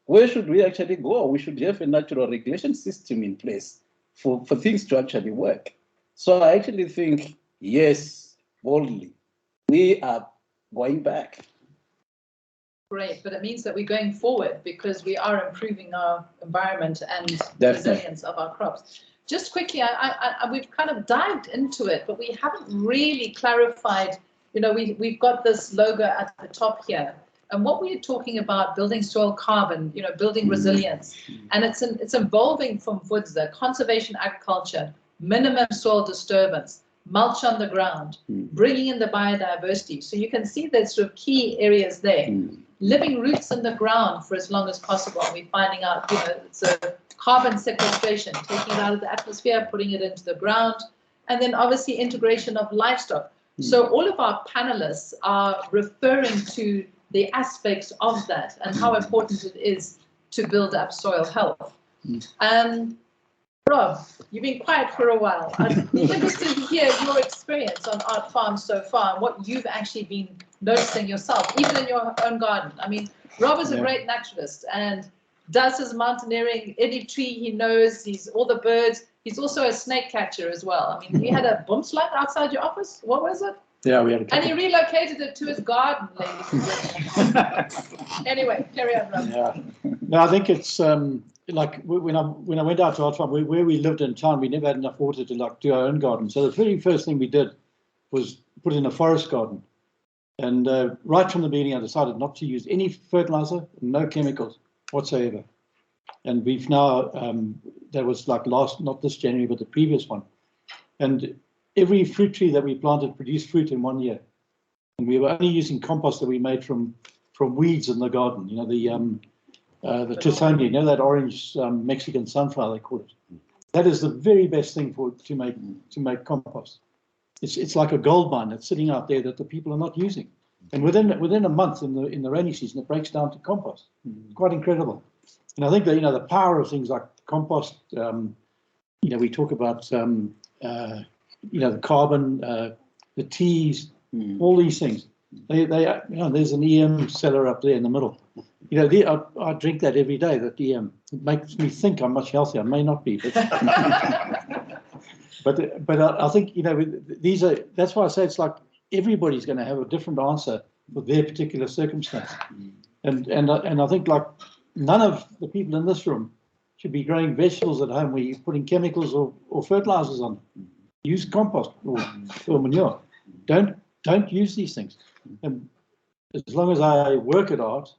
Where should we actually go? We should have a natural regulation system in place for things to actually work. So I actually think, yes, boldly, we are going back. Great, but it means that we're going forward because we are improving our environment and Definitely. resilience of our crops. Just quickly, we've kind of dived into it, but we haven't really clarified, you know, we've got this logo at the top here. And what we're talking about, building soil carbon, you know, building resilience. And it's evolving from Vudza, conservation agriculture, minimum soil disturbance, mulch on the ground, bringing in the biodiversity. So you can see there's sort of key areas there. Living roots in the ground for as long as possible. We're finding out, you know, it's a carbon sequestration, taking it out of the atmosphere, putting it into the ground, and then obviously integration of livestock. So all of our panelists are referring to the aspects of that and how important it is to build up soil health. Rob, you've been quiet for a while. I'd be interested to hear your experience on Art Farm so far and what you've actually been noticing yourself, even in your own garden. I mean, Rob is a great naturalist and does his mountaineering, any tree he knows, he's all the birds. He's also a snake catcher as well. I mean, you had a boomslang outside your office. What was it? Yeah, we had a couple. And he relocated it to his garden, ladies and gentlemen. Anyway, carry on, Rob. Yeah. No, I think it's like when I went out to Art Farm, where we lived in town, we never had enough water to like do our own garden. So the very first thing we did was put in a forest garden. And right from the beginning, I decided not to use any fertilizer, no chemicals whatsoever. And we've now, that was like not this January, but the previous one. And every fruit tree that we planted produced fruit in 1 year. And we were only using compost that we made from weeds in the garden. You know, the Tithondia, you know, that orange Mexican sunflower, they call it. That is the very best thing to make compost. It's like a gold mine that's sitting out there that the people are not using. And within a month in the rainy season, it breaks down to compost. It's quite incredible. And I think that, you know, the power of things like compost, you know, we talk about, you know, the carbon, the teas, all these things. They you know, there's an EM cellar up there in the middle. You know, I drink that every day, that EM. It makes me think I'm much healthier. I may not be, but but I think, you know, that's why I say it's like everybody's going to have a different answer for their particular circumstance. And I think like none of the people in this room should be growing vegetables at home where you're putting chemicals or fertilizers on them. Use compost or manure. Don't use these things. And as long as I work at art,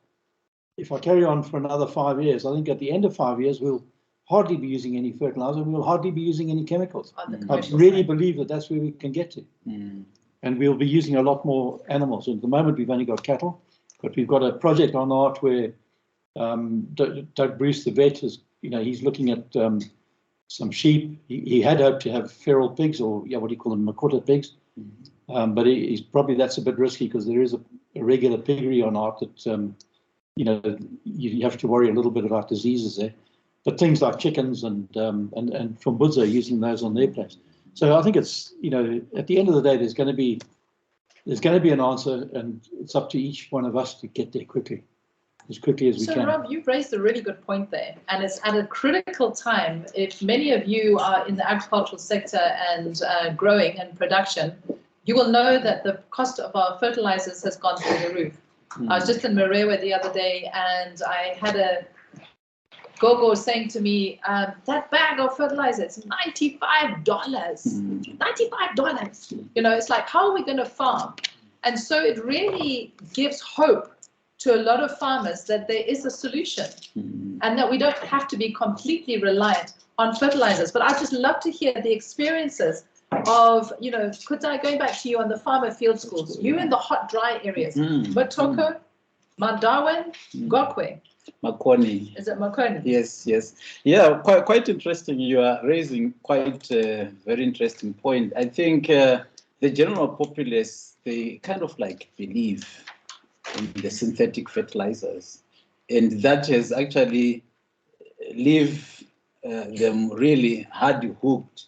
if I carry on for another 5 years, I think at the end of 5 years, we'll hardly be using any fertilizer. We'll hardly be using any chemicals. I really believe that that's where we can get to. And we'll be using a lot more animals. And at the moment, we've only got cattle, but we've got a project on art where Doug Bruce, the vet, is, you know, he's looking at some sheep. He had hoped to have feral pigs, or what do you call them, Makota pigs. But he's probably, that's a bit risky because there is a regular piggery on art that, you know, you have to worry a little bit about diseases there. but things like chickens and from Budza using those on their place. So I think it's, you know, at the end of the day, there's going to be an answer, and it's up to each one of us to get there as quickly as we can. So Rob, you've raised a really good point there, and it's at a critical time. If many of you are in the agricultural sector and growing and production, you will know that the cost of our fertilizers has gone through the roof. I was just in Marewa the other day, and I had a Gogo saying to me, that bag of fertilizer, it's $95. $95. You know, it's like, how are we going to farm? And so it really gives hope to a lot of farmers that there is a solution and that we don't have to be completely reliant on fertilizers. But I'd just love to hear the experiences of, you know, Kutai, going back to you on the farmer field schools, you in the hot, dry areas, Matoko, Mount Darwin, Gokwe. Makoni. Is it Makoni? Yes, yes. Yeah, quite interesting. You are raising quite a very interesting point. I think the general populace, they kind of like believe in the synthetic fertilizers, and that has actually leave them really hard hooked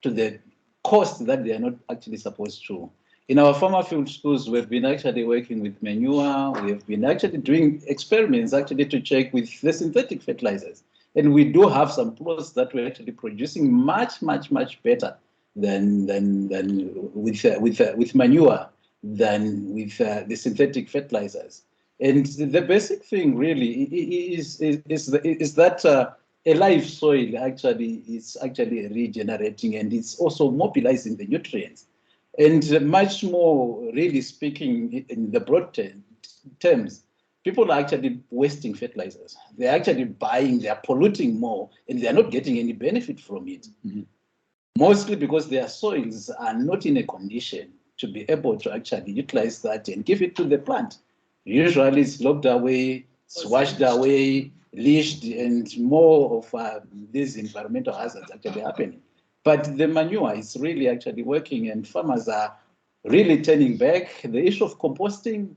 to the cost that they are not actually supposed to. In our farmer field schools, we've been actually working with manure. We have been actually doing experiments actually to check with the synthetic fertilizers. And we do have some plots that we're actually producing much better than with manure than with the synthetic fertilizers. And the basic thing really is that a live soil actually is actually regenerating, and it's also mobilizing the nutrients. And much more, really speaking in the broad terms, people are actually wasting fertilizers. They're actually buying, they're polluting more, and they're not getting any benefit from it. Mostly because their soils are not in a condition to be able to actually utilize that and give it to the plant. Usually it's locked away, swashed away, leached, and more of these environmental hazards actually happening. But the manure is really actually working, and farmers are really turning back. The issue of composting,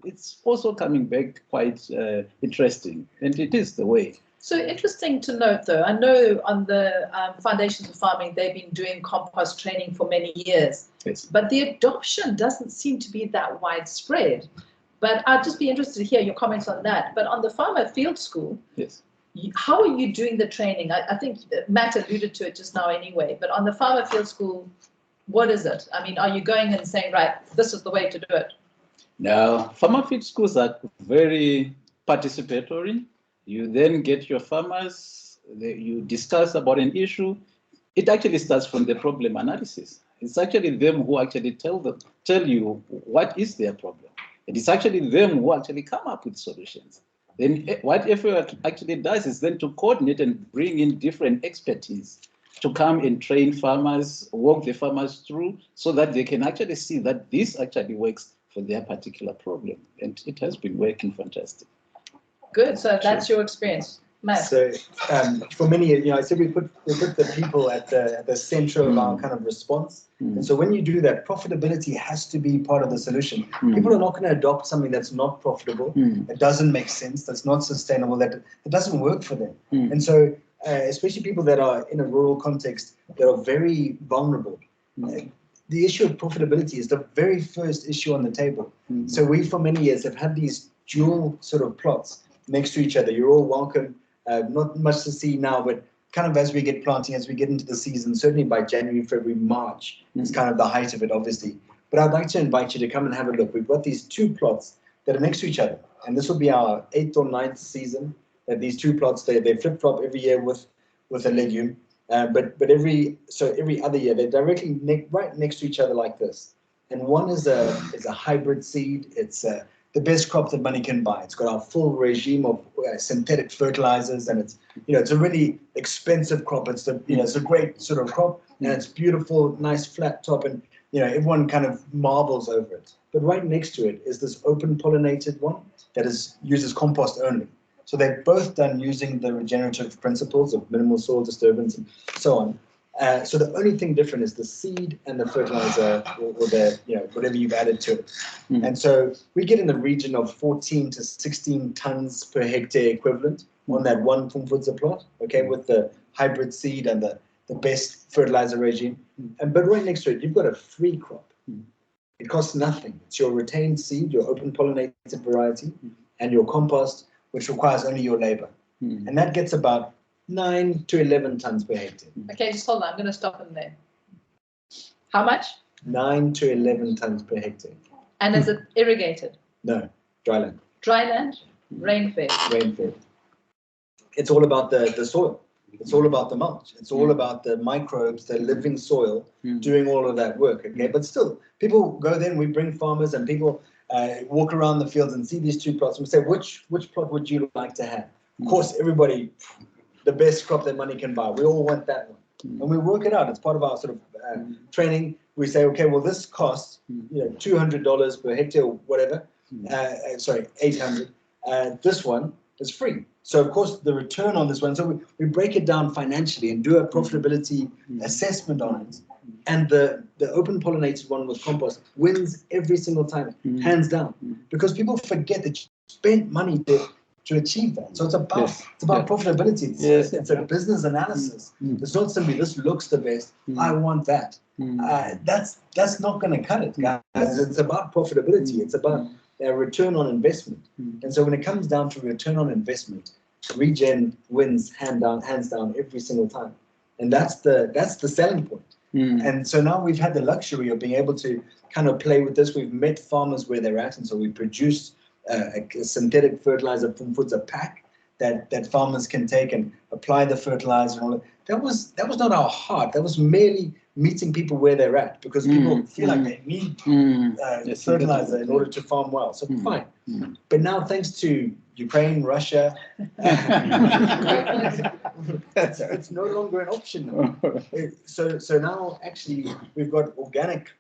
it's also coming back quite interesting, and it is the way. So interesting to note, though, I know on the Foundations for Farming, they've been doing compost training for many years, yes, but the adoption doesn't seem to be that widespread. But I'd just be interested to hear your comments on that. But on the farmer field school, yes, how are you doing the training? I think Matt alluded to it just now anyway, but on the farmer field school, what is it? I mean, are you going and saying, right, this is the way to do it? Now, farmer field schools are very participatory. You then get your farmers, you discuss about an issue. It actually starts from the problem analysis. It's actually them who actually tell you what is their problem. And it's actually them who actually come up with solutions. Then what FAO actually does is then to coordinate and bring in different expertise to come and train farmers, walk the farmers through so that they can actually see that this actually works for their particular problem. And it has been working fantastic. Good, so that's your experience. Matt. So for many, you know, I said we put the people at the center of our kind of response. And so when you do that, profitability has to be part of the solution. People are not going to adopt something that's not profitable. It doesn't make sense. That's not sustainable. That it doesn't work for them. And so especially people that are in a rural context that are very vulnerable. The issue of profitability is the very first issue on the table. So we, for many years, have had these dual sort of plots next to each other. You're all welcome. Not much to see now, but kind of as we get planting, as we get into the season, certainly by January, February, March, it's kind of the height of it, obviously. But I'd like to invite you to come and have a look. We've got these two plots that are next to each other, and this will be our 8th or 9th season. These two plots, they flip-flop every year with a legume, but every other year they're directly right next to each other like this. And one is a hybrid seed. It's the best crop that money can buy. It's got our full regime of synthetic fertilizers, and it's a really expensive crop. It's it's a great sort of crop, and it's beautiful, nice flat top, and everyone kind of marvels over it. But right next to it is this open pollinated one that uses compost only. So they're both done using the regenerative principles of minimal soil disturbance and so on. So the only thing different is the seed and the fertilizer or the, whatever you've added to it. And so we get in the region of 14 to 16 tons per hectare equivalent on that one Fumfudza plot, okay, with the hybrid seed and the best fertilizer regime. But right next to it, you've got a free crop. It costs nothing. It's your retained seed, your open pollinated variety, and your compost, which requires only your labor. And that gets about 9 to 11 tons per hectare. Okay, just hold on. I'm going to stop in there. How much? 9 to 11 tons per hectare. And is it irrigated? No, dryland. Dryland, rain-fed. Rain-fed. It's all about the soil. It's all about the mulch. It's all about the microbes, the living soil, doing all of that work. Okay, but still, people go there and we bring farmers and people walk around the fields and see these two plots and we say, which plot would you like to have? Of course, everybody, the best crop that money can buy. We all want that one. And we work it out. It's part of our sort of training. We say, okay, well, this costs $200 per hectare or whatever. Sorry, 800. This one is free. So, of course, the return on this one, so we break it down financially and do a profitability assessment on it. And the open pollinated one with compost wins every single time, hands down, because people forget that you spent money to achieve that. So it's about profitability. It's a business analysis. It's not simply this looks the best. I want that. That's not going to cut it, guys. It's about profitability. It's about a return on investment. And so when it comes down to return on investment, regen wins hands down every single time. And that's the selling point. And so now we've had the luxury of being able to kind of play with this. We've met farmers where they're at, and so we produce a synthetic fertilizer Fumfudza pack that farmers can take and apply the fertilizer and all that. That was not our heart. That was merely meeting people where they're at, because people feel like they need fertilizer in order to farm well. So fine. But now, thanks to Ukraine, Russia, it's no longer an option now. So now actually we've got organic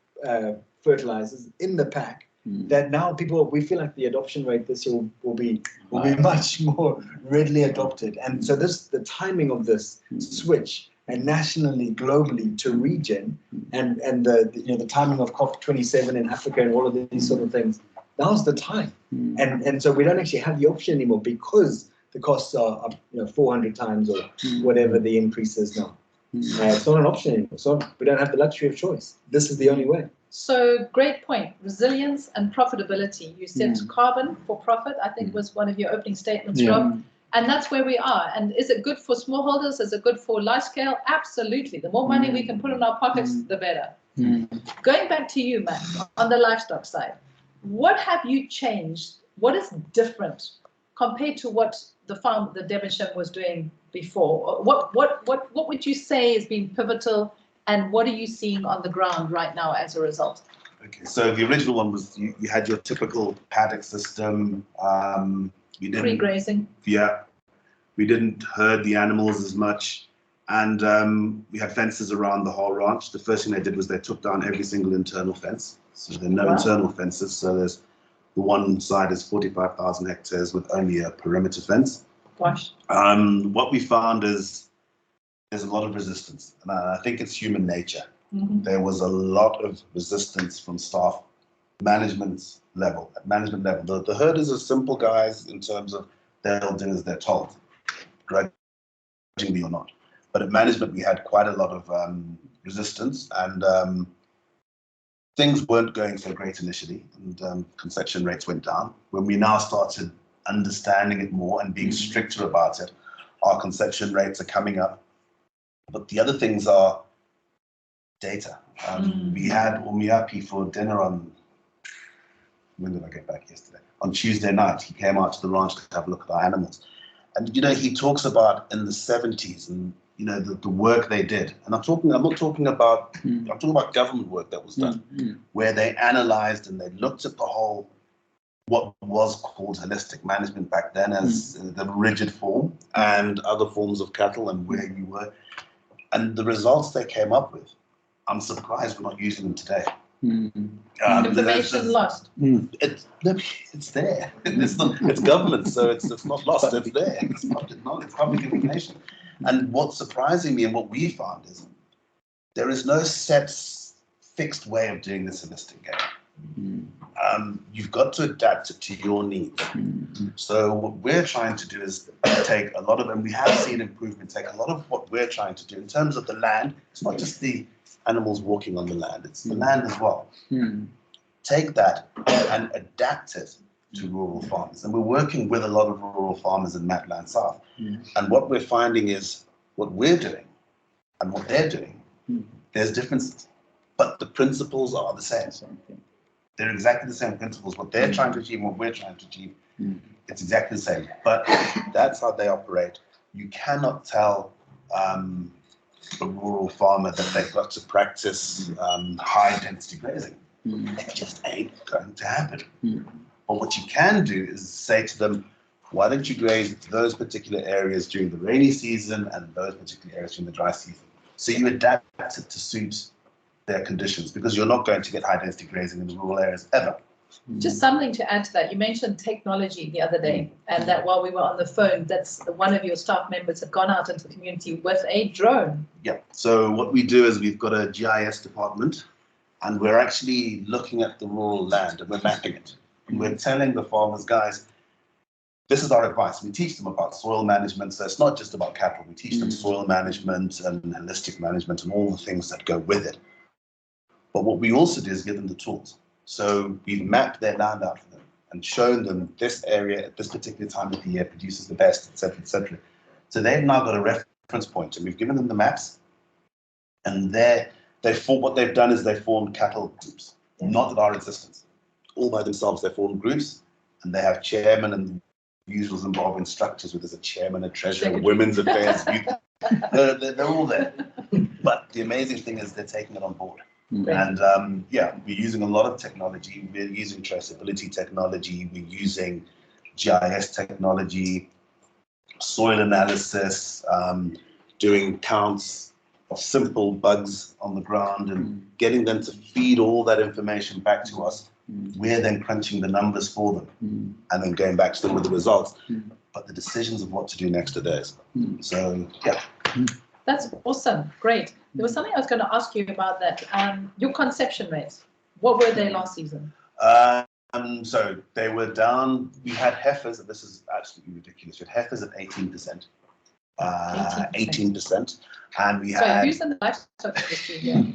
fertilizers in the pack that now we feel like the adoption rate this year will be much more readily adopted. And so the timing of this switch, and nationally, globally, to regen, and the timing of COP27 in Africa and all of these sort of things, now's the time. And so we don't actually have the option anymore because the costs are up 400 times or whatever the increase is now. It's not an option anymore. So we don't have the luxury of choice. This is the only way. So great point. Resilience and profitability. You said carbon for profit, I think was one of your opening statements, Rob. And that's where we are. And is it good for smallholders? Is it good for large scale? Absolutely. The more money we can put in our pockets, the better. Going back to you, Matt, on the livestock side, what have you changed? What is different compared to what the Devonshire was doing before? What would you say has been pivotal, and what are you seeing on the ground right now as a result? Okay, so the original one was you had your typical paddock system. Free grazing. Yeah, we didn't herd the animals as much, and we had fences around the whole ranch. The first thing they did was they took down every single internal fence. So there are no internal fences. So there's the one side is 45,000 hectares with only a perimeter fence. Gosh. What we found is there's a lot of resistance, and I think it's human nature. There was a lot of resistance from staff management level. The herders are simple guys in terms of they'll do as they're told, grudgingly or not. But at management, we had quite a lot of resistance, and things weren't going so great initially, and conception rates went down. When we now started understanding it more and being stricter about it, our conception rates are coming up. But the other things are data. We had Umiapi for dinner on, when did I get back yesterday? On Tuesday night, he came out to the ranch to have a look at our animals. And, he talks about in the 70s and, the work they did. And I'm not talking about government work that was done, where they analyzed and they looked at the whole, what was called holistic management back then as the rigid form and other forms of cattle and where you were. And the results they came up with, I'm surprised we're not using them today. Information lost. It's there. It's government, so it's not lost. It's there. It's public information. And what's surprising me and what we found is there is no set fixed way of doing this holistic game. You've got to adapt it to your needs. So what we're trying to do is take a lot of, and we have seen improvement, take a lot of what we're trying to do in terms of the land. It's not just the animals walking on the land, it's the land as well. Take that and adapt it to rural farmers. And we're working with a lot of rural farmers in Matland South. And what we're finding is what we're doing and what they're doing, there's differences, but the principles are the same. They're exactly the same principles. What they're trying to achieve and what we're trying to achieve, it's exactly the same. But that's how they operate. You cannot tell a rural farmer that they've got to practice high density grazing. It just ain't going to happen. But what you can do is say to them, why don't you graze those particular areas during the rainy season and those particular areas during the dry season? So you adapt it to suit their conditions, because you're not going to get high density grazing in the rural areas ever. Just something to add to that. You mentioned technology the other day, and that while we were on the phone, that's one of your staff members had gone out into the community with a drone. Yeah. So what we do is we've got a GIS department, and we're actually looking at the rural land and we're mapping it. And we're telling the farmers, guys, this is our advice. We teach them about soil management. So it's not just about cattle. We teach them soil management and holistic management and all the things that go with it. But what we also do is give them the tools. So we've mapped their land out for them and shown them this area at this particular time of the year produces the best, etc., etc. So they've now got a reference point, and we've given them the maps. And what they've done is they formed cattle groups, not at our insistence. All by themselves, they formed groups, and they have chairmen and usual Zimbabwean structures where there's a chairman, a treasurer, women's affairs, youth. They're all there. But the amazing thing is they're taking it on board. And yeah, we're using a lot of technology. We're using traceability technology. We're using GIS technology, soil analysis, doing counts of simple bugs on the ground and getting them to feed all that information back to us. We're then crunching the numbers for them and then going back to them with the results. But the decisions of what to do next are theirs. So, yeah. That's awesome. Great. There was something I was going to ask you about that. Your conception rates, what were they last season? So they were down. We had heifers, and this is absolutely ridiculous. We had heifers at 18%. 18%. And we had. So who's in the livestock industry here?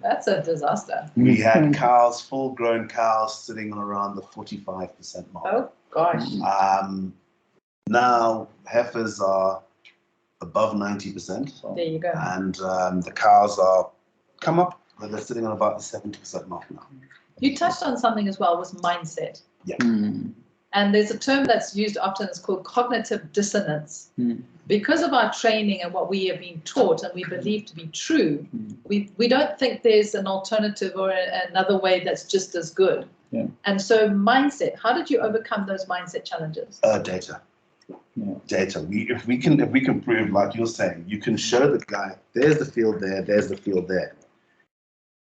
That's a disaster. We had cows, full grown cows, sitting on around the 45% mark. Oh, gosh. Now heifers are above 90%. There you go. And the cows are come up, but they're sitting on about the 70% mark now. You touched on something as well, was mindset. Yeah. And there's a term that's used often, it's called cognitive dissonance. Because of our training and what we have been taught and we believe to be true, we don't think there's an alternative or another way that's just as good. And so mindset, how did you overcome those mindset challenges? Data. Data. If we can prove, like you're saying, you can show the guy, there's the field there, there's the field there.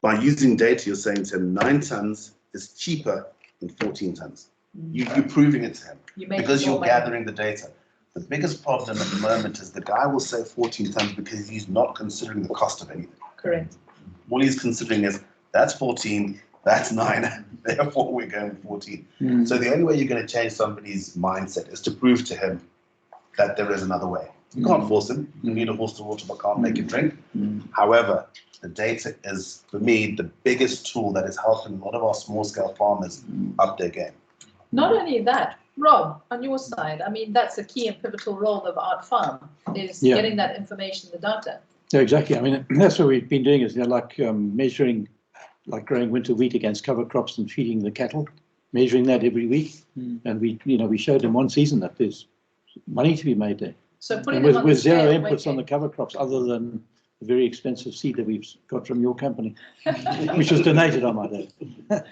By using data, you're saying to him 9 tons is cheaper than 14 tons. You're proving it to him because you're gathering the data. The biggest problem at the moment is the guy will say 14 tons because he's not considering the cost of anything. Correct. All he's considering is that's 14, that's 9, therefore we're going 14. So the only way you're going to change somebody's mindset is to prove to him that there is another way. You can't force him. You need a horse to water but can't make it drink. However, the data is, for me, the biggest tool that is helping a lot of our small-scale farmers up their game. Not only that, Rob, on your side, I mean, that's a key and pivotal role of Art Farm, is getting that information, the data. Yeah, exactly. I mean, that's what we've been doing is like measuring, like growing winter wheat against cover crops and feeding the cattle, measuring that every week. And we showed them one season that there's money to be made there. So putting and them with on zero scale, inputs on the cover crops other than the very expensive seed that we've got from your company, which was donated, I might add.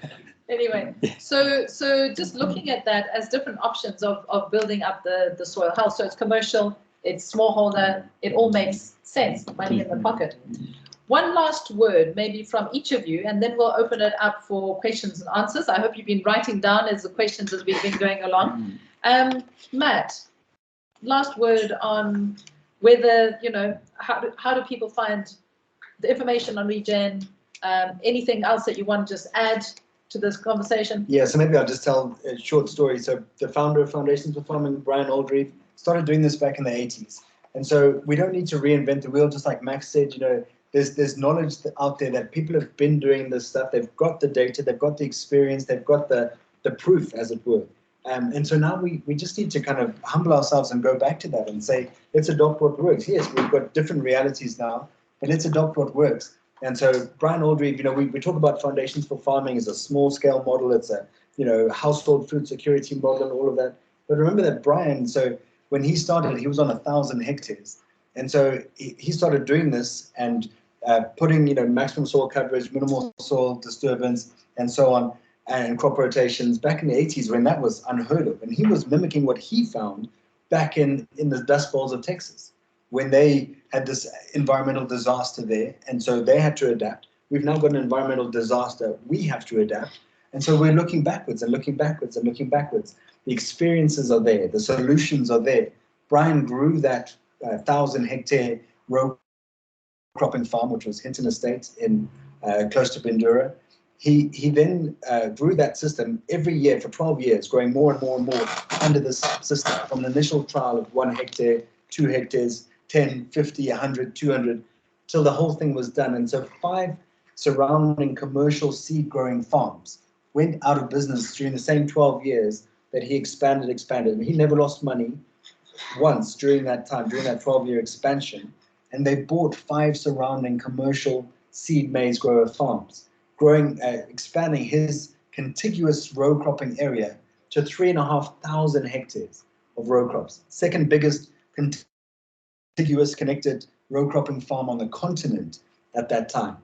Anyway, so just looking at that as different options of building up the soil health. So it's commercial, it's smallholder, it all makes sense, money in the pocket. One last word, maybe from each of you, and then we'll open it up for questions and answers. I hope you've been writing down as the questions as we've been going along. Matt, last word on whether, how do people find the information on regen. Anything else that you want to just add to this conversation? Yeah, so maybe I'll just tell a short story. So the founder of Foundations for Farming, Brian Oldreive, started doing this back in the 80s. And so we don't need to reinvent the wheel, just like Max said. You know, there's knowledge out there that people have been doing this stuff. They've got the data, they've got the experience, they've got the proof, as it were. And so now we just need to kind of humble ourselves and go back to that and say, let's adopt what works. Yes, we've got different realities now, but let's adopt what works. And so Brian Oldreive, you know, we talk about Foundations for Farming as a small scale model. It's a, you know, household food security model and all of that. But remember that Brian, so when he started, he was on 1,000 hectares. And so he started doing this and putting, you know, maximum soil coverage, minimal soil disturbance, and so on, and crop rotations back in the 80s when that was unheard of. And he was mimicking what he found back in the Dust Bowls of Texas, when they had this environmental disaster there, and so they had to adapt. We've now got an environmental disaster, we have to adapt. And so we're looking backwards and looking backwards and looking backwards. The experiences are there, the solutions are there. Brian grew that 1,000-hectare row cropping farm, which was Hinton Estates in close to Bindura. He then grew that system every year for 12 years, growing more and more and more under this system, from an initial trial of 1 hectare, 2 hectares, 10, 50, 100, 200, till the whole thing was done. And so 5 surrounding commercial seed growing farms went out of business during the same 12 years that he expanded. And he never lost money once during that time, during that 12-year expansion. And they bought 5 surrounding commercial seed maize grower farms, expanding his contiguous row cropping area to 3,500 hectares of row crops. Second biggest contiguous connected row cropping farm on the continent at that time,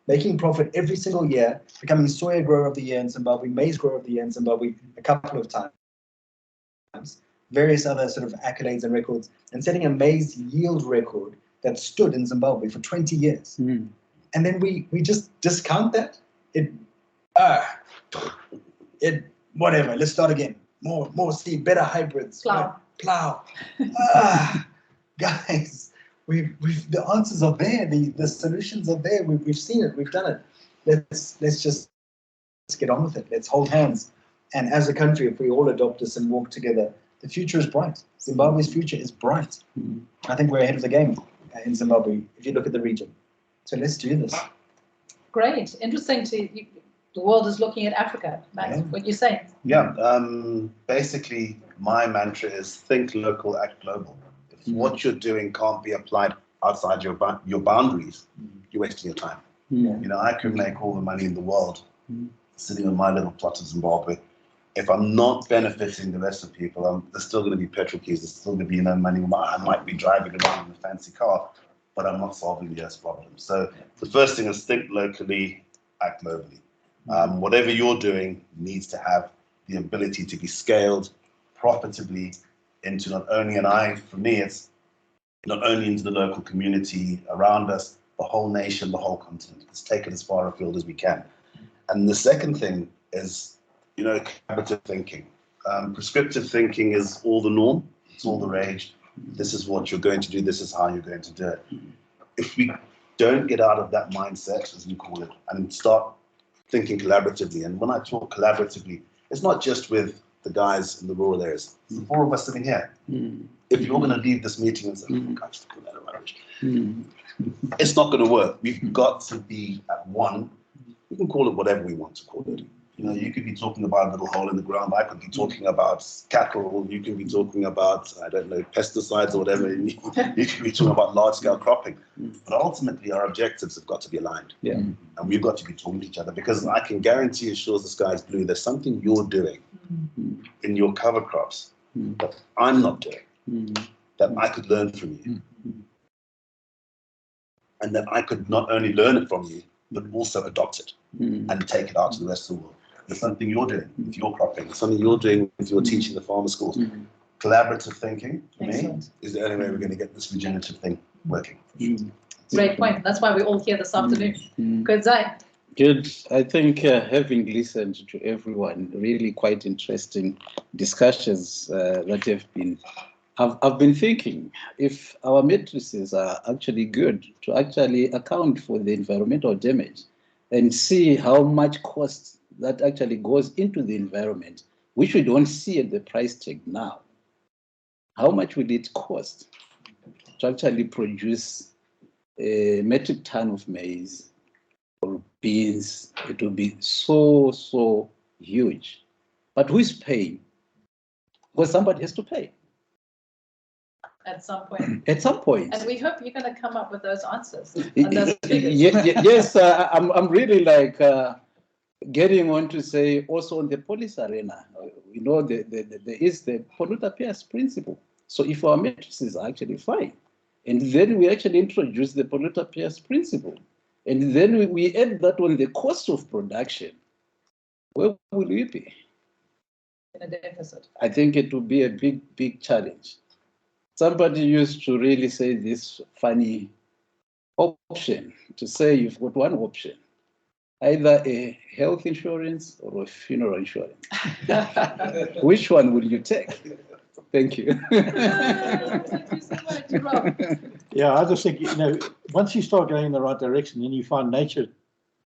making profit every single year, becoming soya grower of the year in Zimbabwe, maize grower of the year in Zimbabwe a couple of times, various other sort of accolades and records, and setting a maize yield record that stood in Zimbabwe for 20 years. And then we just discount that. Whatever, let's start again. More seed, better hybrids. Plow. Guys, the answers are there. The solutions are there. We've seen it. We've done it. Let's just get on with it. Let's hold hands. And as a country, if we all adopt this and walk together, the future is bright. Zimbabwe's future is bright. I think we're ahead of the game in Zimbabwe, if you look at the region. So let's do this. Great. Interesting the world is looking at Africa. Max, what you saying? Yeah, basically my mantra is think local, act global. If what you're doing can't be applied outside your boundaries, you're wasting your time. You know, I could make all the money in the world sitting on my little plot of Zimbabwe. If I'm not benefiting the rest of people, there's still going to be petrol keys, there's still going to be no money. I might be driving around in a fancy car, but I'm not solving the Earth's problems. So the first thing is think locally, act globally. Whatever you're doing needs to have the ability to be scaled profitably into not only for me, it's not only into the local community around us, the whole nation, the whole continent. Let's take it as far afield as we can. And the second thing is, you know, collaborative thinking. Prescriptive thinking is all the norm, it's all the rage. This is what you're going to do, this is how you're going to do it. If we don't get out of that mindset, as you call it, and start thinking collaboratively, and when I talk collaboratively, it's not just with the guys in the rural areas, it's the 4 of us sitting here. If you're going to leave this meeting and say, it's not going to work. We've got to be at one. We can call it whatever we want to call it. You know, you could be talking about a little hole in the ground. I could be talking about cattle. You can be talking about, I don't know, pesticides or whatever. You could be talking about large-scale cropping. But ultimately, our objectives have got to be aligned. And we've got to be talking to each other, because I can guarantee, as sure as the sky's blue, there's something you're doing in your cover crops that I'm not doing, that I could learn from you. And that I could not only learn it from you, but also adopt it and take it out to the rest of the world. There's something you're doing with your cropping, something you're doing with your teaching the farmer schools. Collaborative thinking, for me, is the only way we're going to get this regenerative thing working. Great point. That's why we're all here this afternoon. Good, Zai. Good. I think having listened to everyone, really quite interesting discussions that have been I've been thinking if our matrices are actually good to actually account for the environmental damage and see how much cost that actually goes into the environment, which we don't see at the price tag now. How much will it cost to actually produce a metric ton of maize or beans? It will be so huge. But who is paying? Well, somebody has to pay. At some point. At some point. And we hope you're going to come up with those answers. And those figures. Yes, I'm really like getting on to say also on the policy arena, you know, there is the polluter pays principle. So if our matrices are actually fine, and then we actually introduce the polluter pays principle, and then we add that on the cost of production, where will we be? In a deficit. I think it will be a big challenge. Somebody used to really say this funny option, to say you've got one option, either a health insurance or a funeral insurance. Which one will you take? Thank you. Thank you so much, Rob. Yeah, I just think, you know, once you start going in the right direction, then you find nature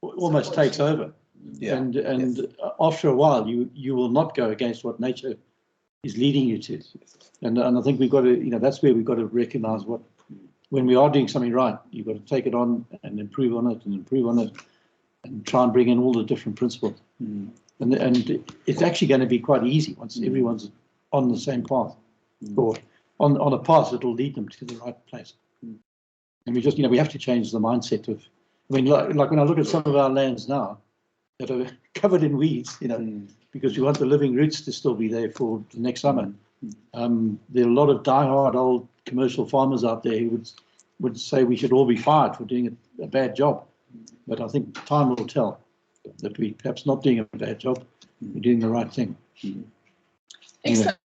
almost takes over. Yeah. And Yes. after a while, you will not go against what nature is leading you to. And I think we've got to, you know, that's where we've got to recognize what, when we are doing something right, you've got to take it on and improve on it and improve on it and try and bring in all the different principles. Mm. And it's actually going to be quite easy once everyone's on the same path, or on a path that will lead them to the right place. And we just, you know, we have to change the mindset of, I mean, like when I look at some of our lands now that are covered in weeds, you know, because we want the living roots to still be there for the next summer. There are a lot of diehard old commercial farmers out there who would say we should all be fired for doing a bad job. But I think time will tell that we perhaps not doing a bad job, we're doing the right thing. Excellent.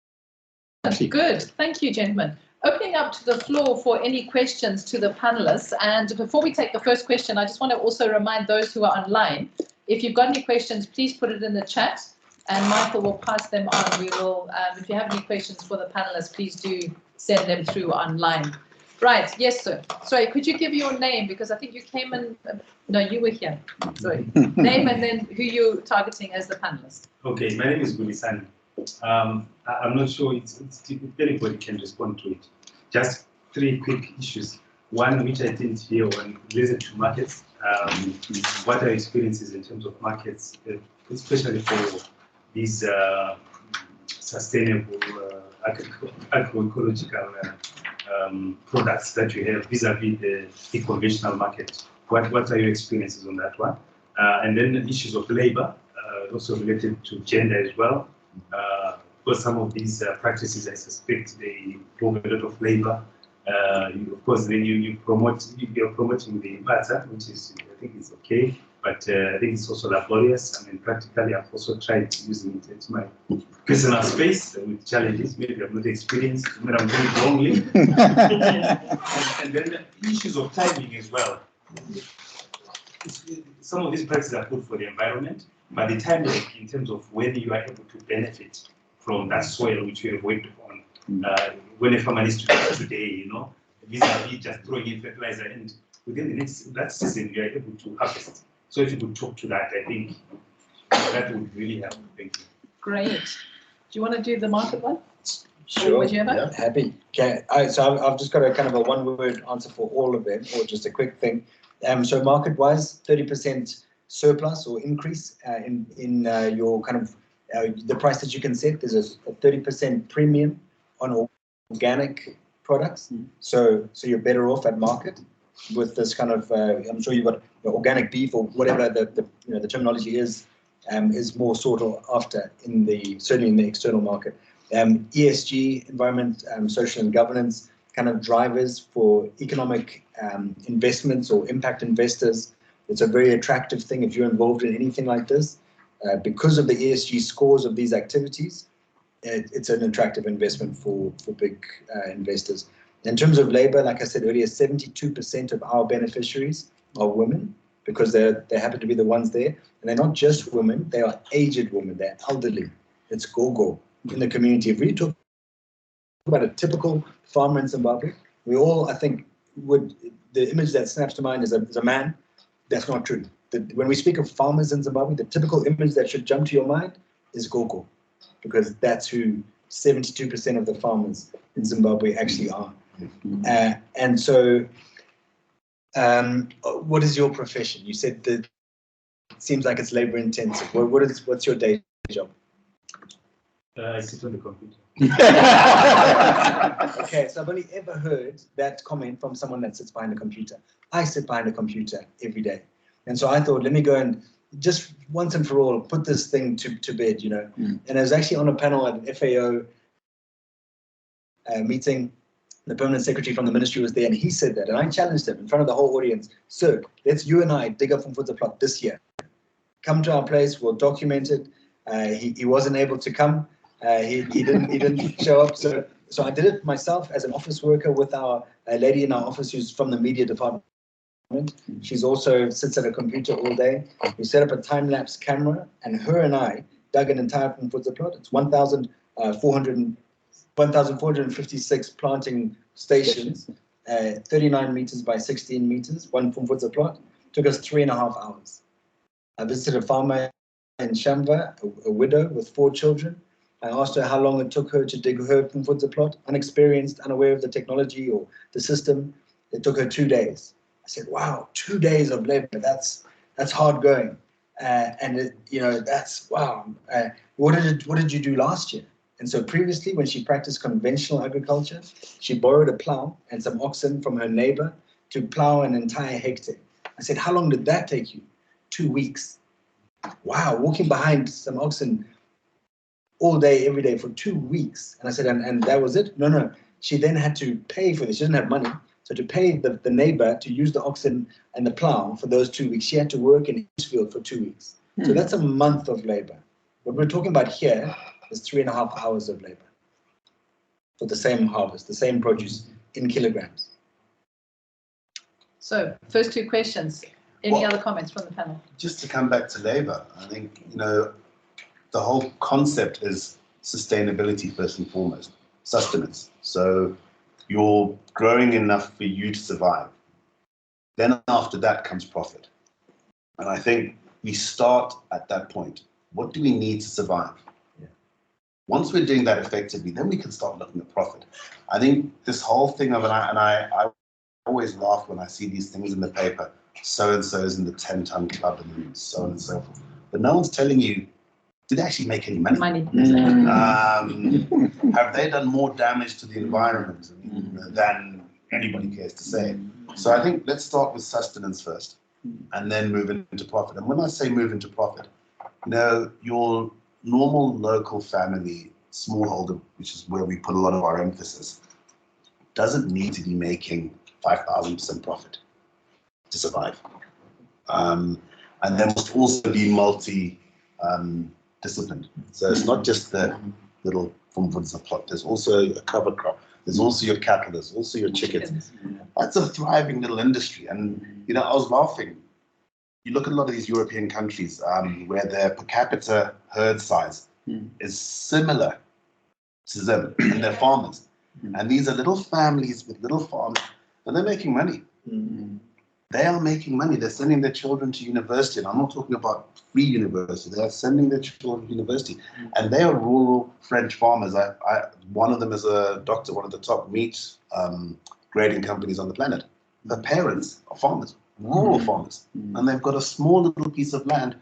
Anyway. Good. Thank you, gentlemen. Opening up to the floor for any questions to the panelists. And before we take the first question, I just want to also remind those who are online, if you've got any questions, please put it in the chat and Michael will pass them on. We will, if you have any questions for the panelists, please do send them through online. Right. Yes, sir. Sorry, could you give your name? Because I think you came in, no, you were here. Sorry. Name and then who you're targeting as the panelist. Okay, my name is Gulisani. I'm not sure if anybody can respond to it. Just three quick issues. One, which I didn't hear when related to markets. What are your experiences in terms of markets, especially for these sustainable agroecological products that you have vis-a-vis the conventional market? What are your experiences on that one? And then the issues of labor, also related to gender as well. Because some of these practices, I suspect, they involve a lot of labor. Of course, then you're promoting the butter, which is, I think, is okay. But I think it's also laborious. I mean, practically, I've also tried using it at my personal space with challenges. Maybe I'm not experienced, maybe I'm doing it wrongly. and then the issues of timing as well. Some of these practices are good for the environment, but the timing in terms of when you are able to benefit from that soil which you have worked on, when a farmer needs to do it today, you know, vis-a-vis just throwing in fertilizer, and within the next that season you are able to harvest. So if you could talk to that, I think that would really help. Thank you. Great. Do you want to do the market one? Sure. Yeah. Happy. Okay. So I've just got a kind of a one-word answer for all of them, or just a quick thing. So market-wise, 30% surplus or increase in your kind of the price that you can set. There's a 30% premium on organic products. So you're better off at market with this kind of. I'm sure you've got organic beef or whatever the terminology is more sought after certainly in the external market. ESG, environment, social and governance kind of drivers for economic investments or impact investors. It's a very attractive thing if you're involved in anything like this. Because of the ESG scores of these activities, it's an attractive investment for big investors. In terms of labor, like I said earlier, 72% of our beneficiaries are women because they happen to be the ones there. And they're not just women, they are aged women, they're elderly. It's go-go in the community. If we talk about a typical farmer in Zimbabwe, we all, I think, the image that snaps to mind is a man. That's not true. When we speak of farmers in Zimbabwe, the typical image that should jump to your mind is Gogo, because that's who 72% of the farmers in Zimbabwe actually are. And so, what is your profession? You said that it seems like it's labor intensive. What's your day job? I sit on the computer. Okay, so I've only ever heard that comment from someone that sits behind a computer. I sit behind a computer every day. And so I thought, let me go and just once and for all, put this thing to bed, you know. And I was actually on a panel at an FAO meeting. The permanent secretary from the ministry was there, and he said that. And I challenged him in front of the whole audience. Sir, let's you and I dig up Mfudza plot this year. Come to our place, we'll document it. He wasn't able to come. He didn't show up. So I did it myself as an office worker with our lady in our office who's from the media department. She's also sits at a computer all day. We set up a time-lapse camera, and her and I dug an entire Mfudza plot. It's 1,456 planting stations, 39 meters by 16 meters, one Mfudza plot. Took us 3.5 hours. I visited a farmer in Shamba, a widow with 4 children. I asked her how long it took her to dig her Mfudza plot, unexperienced, unaware of the technology or the system. It took her 2 days. I said, wow, 2 days of labor, that's hard going. That's, wow. What did you do last year? And so previously, when she practiced conventional agriculture, she borrowed a plow and some oxen from her neighbor to plow an entire hectare. I said, how long did that take you? 2 weeks. Wow, walking behind some oxen all day, every day for 2 weeks. And I said, and that was it? No. She then had to pay for this. She didn't have money. So to pay the neighbor to use the oxen and the plow for those 2 weeks, she had to work in his field for 2 weeks. So that's a month of labor. What we're talking about here is 3.5 hours of labor for the same harvest, the same produce in kilograms. So first 2 questions. Any other comments from the panel? Just to come back to labor, I think, the whole concept is sustainability first and foremost, sustenance. So you're growing enough for you to survive. Then after that comes profit. And I think we start at that point. What do we need to survive? Once we're doing that effectively, then we can start looking at profit. I think this whole thing of, I always laugh when I see these things in the paper, so-and-so is in the 10-ton club and so on and so forth. But no one's telling you, did they actually make any money? Have they done more damage to the environment than anybody cares to say? So I think let's start with sustenance first and then move into profit. And when I say move into profit, your normal local family, smallholder, which is where we put a lot of our emphasis, doesn't need to be making 5,000% profit to survive. And there must also be multi-disciplined. So it's not just the little Mfudza plot. There's also a cover crop. There's also your cattle. There's also your chickens. That's a thriving little industry. And, I was laughing. You look at a lot of these European countries where their per capita herd size is similar to them and their farmers. And these are little families with little farms, and they're making money. They are making money. They're sending their children to university. And I'm not talking about free university. They're sending their children to university. And they are rural French farmers. One of them is a doctor, one of the top meat grading companies on the planet. Their parents are farmers, rural farmers. And they've got a small little piece of land,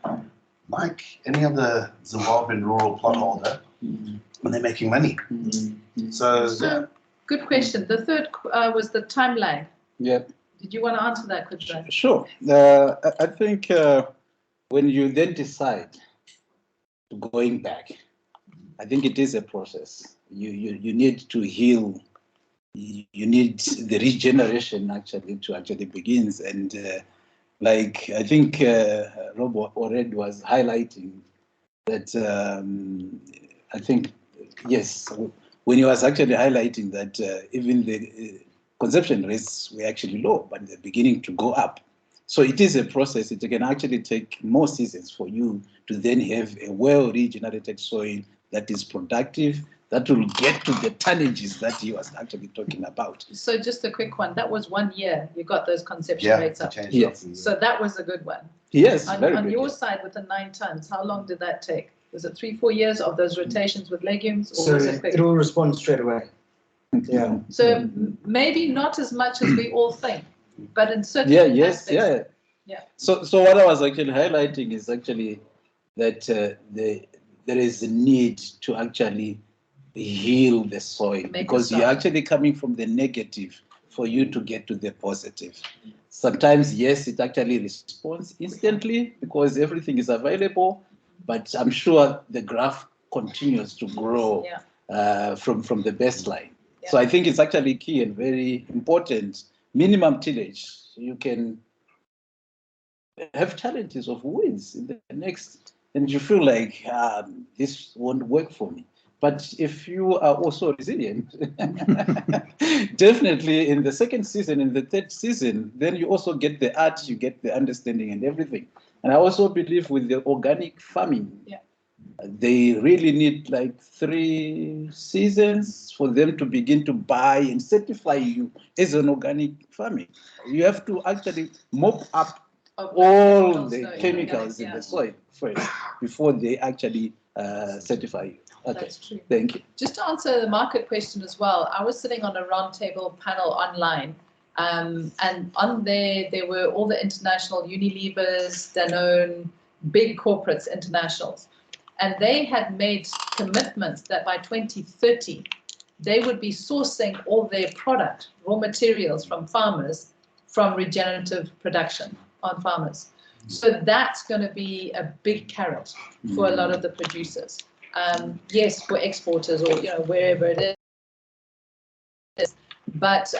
like any other Zimbabwean rural plot holder, and they're making money. So good question. The third was the timeline. Yeah. Did you want to answer that, Kudra? Sure. I think when you then decide to going back, I think it is a process. You need to heal. You need the regeneration to actually begins. And I think Rob already was highlighting that. I think yes, when he was actually highlighting that even the conception rates were actually low, but they're beginning to go up. So it is a process. It can actually take more seasons for you to then have a well-regenerated soil that is productive, that will get to the tonnages that he was actually talking about. So just a quick one. That was 1 year. You got those conception Yeah, rates to up. change Yes. it. So that was a good one. Yes, On, very on good. your yeah. side with the 9 tons, how long did that take? Was it 3-4 years of those rotations with legumes, or So was it quick? it will respond straight away. Yeah. So maybe not as much as we all think, but in certain Yeah, yes, aspects. yeah. Yeah. So what I was actually highlighting is actually that there is a need to actually heal the soil, Make because it you're stop. actually coming from the negative for you to get to the positive. Sometimes, yes, it actually responds instantly because everything is available, but I'm sure the graph continues to grow Yeah. from the baseline. Yeah. So I think it's actually key and very important. Minimum tillage, you can have challenges of weeds in the next, and you feel like this won't work for me. But if you are also resilient, definitely in the second season, in the third season, then you also get the art, you get the understanding and everything. And I also believe with the organic farming, they really need like 3 seasons for them to begin to buy and certify you as an organic farming. You have to actually mop up all the chemicals in the soil first before they actually certify you. Okay. That's true. Thank you. Just to answer the market question as well, I was sitting on a roundtable panel online, and on there were all the international Unilevers, Danone, big corporates, internationals, and they had made commitments that by 2030 they would be sourcing all their product, raw materials from farmers, from regenerative production on farmers. So that's going to be a big carrot for a lot of the producers. Yes, for exporters or wherever it is, but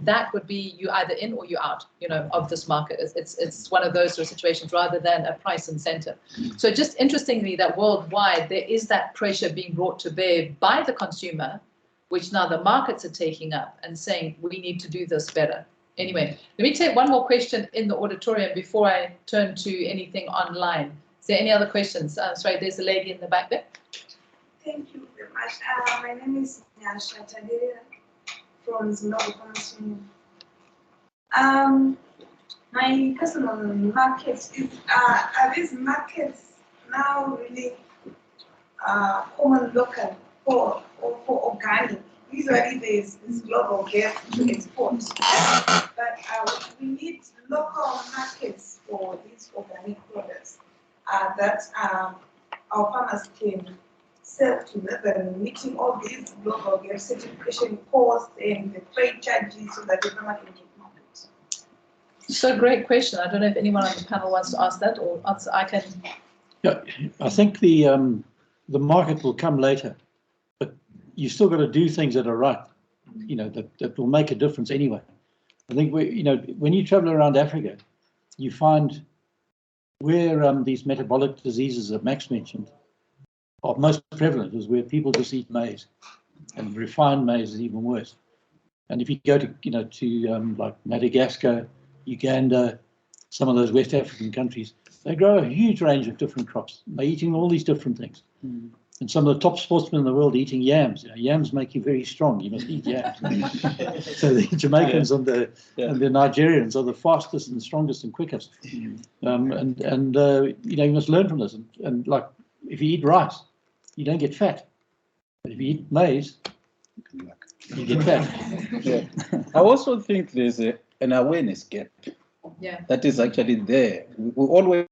that would be you either in or you out, of this market. It's one of those sort of situations rather than a price incentive. So just interestingly, that worldwide there is that pressure being brought to bear by the consumer, which now the markets are taking up and saying we need to do this better. Anyway, let me take one more question in the auditorium before I turn to anything online. Is there any other questions? Sorry, there's a lady in the back there. Thank you very much. My name is Nyasha Tadira from Zimbabwean. My question on markets is, are these markets now really common local for organic? Usually there's this global gap to export, but we need local markets for these organic products that our farmers can sell to them, meeting all these global gap certification costs and the trade charges so that the farmer can get markets. So great question. I don't know if anyone on the panel wants to ask that, or I can. Yeah, I think the market will come later, but you still got to do things that are right. That will make a difference anyway. I think when you travel around Africa, you find where these metabolic diseases that Max mentioned are most prevalent is where people just eat maize, and refined maize is even worse. And if you go to like Madagascar, Uganda, some of those West African countries, they grow a huge range of different crops. They're eating all these different things. And some of the top sportsmen in the world are eating yams. Yams make you very strong. You must eat yams. So the Jamaicans and the Nigerians are the fastest and strongest and quickest. You must learn from this. And like, if you eat rice, you don't get fat. But if you eat maize, you get fat. Yeah. I also think there's an awareness gap. Yeah. That is actually there. We always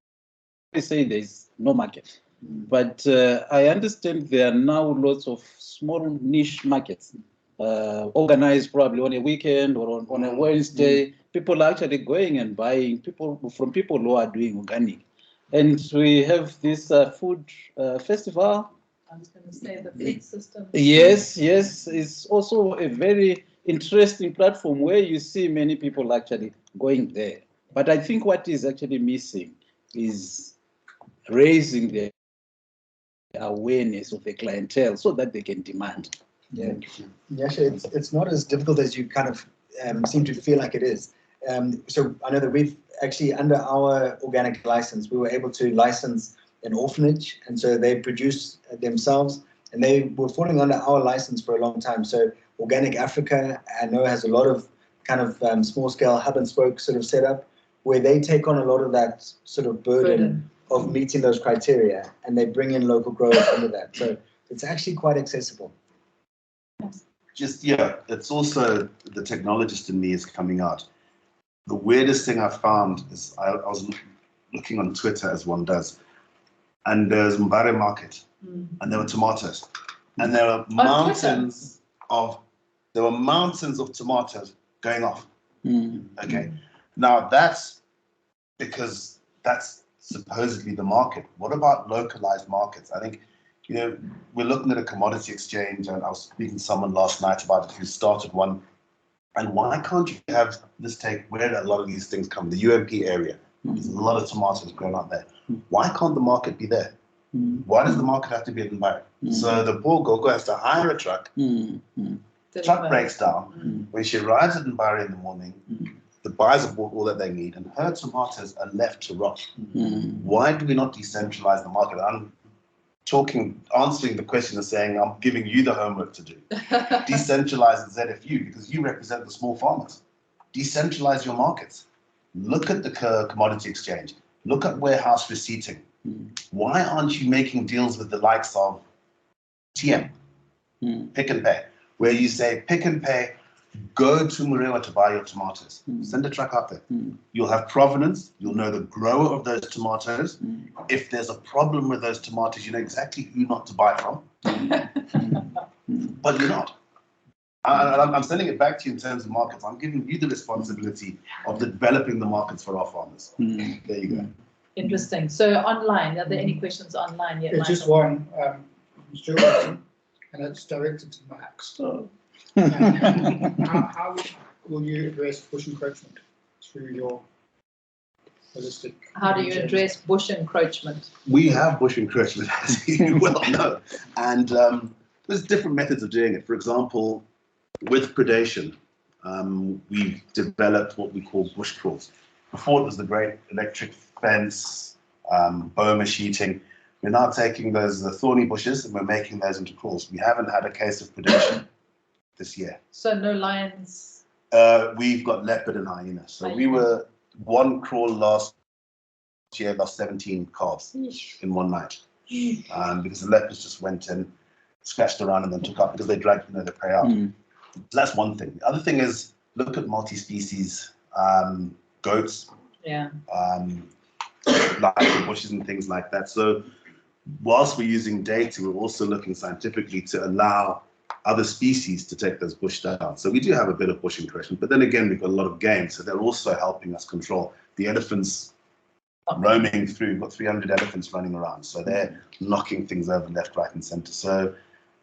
say there's no market. But I understand there are now lots of small niche markets organized probably on a weekend or on a Wednesday. People are actually going and buying from people who are doing organic. And we have this food festival. I was going to say the food system. Yes, it's also a very interesting platform where you see many people actually going there. But I think what is actually missing is raising the awareness of the clientele so that they can demand. Yeah, it's not as difficult as you kind of seem to feel like it is. So I know that we've actually, under our organic license, we were able to license an orphanage, and so they produce themselves, and they were falling under our license for a long time. So Organic Africa, I know, has a lot of kind of small scale hub and spoke sort of setup where they take on a lot of that sort of burden of meeting those criteria, and they bring in local growers under that. So it's actually quite accessible. Just, yeah, it's also the technologist in me is coming out. The weirdest thing I found is I was looking on Twitter, as one does, and there's Mbare Market, and there were tomatoes, and there were mountains of tomatoes going off. Okay, now that's because that's supposedly the market. What about localized markets? I think, you know, we're looking at a commodity exchange, and I was speaking to someone last night about it who started one. And why can't you have this take where a lot of these things come? The UMP area, there's a lot of tomatoes grown out there. Why can't the market be there? Why does the market have to be at Mbare? So the poor Gogo has to hire a truck. The truck breaks down. When she arrives at Mbare in the morning, the buyers have bought all that they need, and her tomatoes are left to rot. Why do we not decentralize the market? I'm answering the question and saying, I'm giving you the homework to do. Decentralize the ZFU because you represent the small farmers. Decentralize your markets. Look at the commodity exchange. Look at warehouse receipting. Why aren't you making deals with the likes of TM, Pick and Pay, where you say, Pick and Pay, go to Murewa to buy your tomatoes. Send a truck out there. You'll have provenance. You'll know the grower of those tomatoes. If there's a problem with those tomatoes, you know exactly who not to buy from. But you're not. I'm sending it back to you in terms of markets. I'm giving you the responsibility of developing the markets for our farmers. There you go. Interesting. So online, are there any questions online yet? There's just one, Mr. Wilson, and it's directed to Max. How will you address bush encroachment through your holistic? How do you address bush encroachment? We have bush encroachment, as you well know, and there's different methods of doing it. For example, with predation, we've developed what we call bush crawls. Before it was the great electric fence, boma sheeting. We're now taking those thorny bushes and we're making those into crawls. We haven't had a case of predation this year. So no lions? We've got leopard and hyena. So we were one crawl last year, lost 17 calves in one night. Because the leopards just went in, scratched around and then took up because they dragged their prey out. So that's one thing. The other thing is look at multi-species goats, like bushes and things like that. So whilst we're using data, we're also looking scientifically to allow other species to take those bush down. So we do have a bit of bush encroachment, but then again, we've got a lot of game, so they're also helping us control the elephants roaming through. We've got 300 elephants running around, so they're knocking things over left, right, and center. So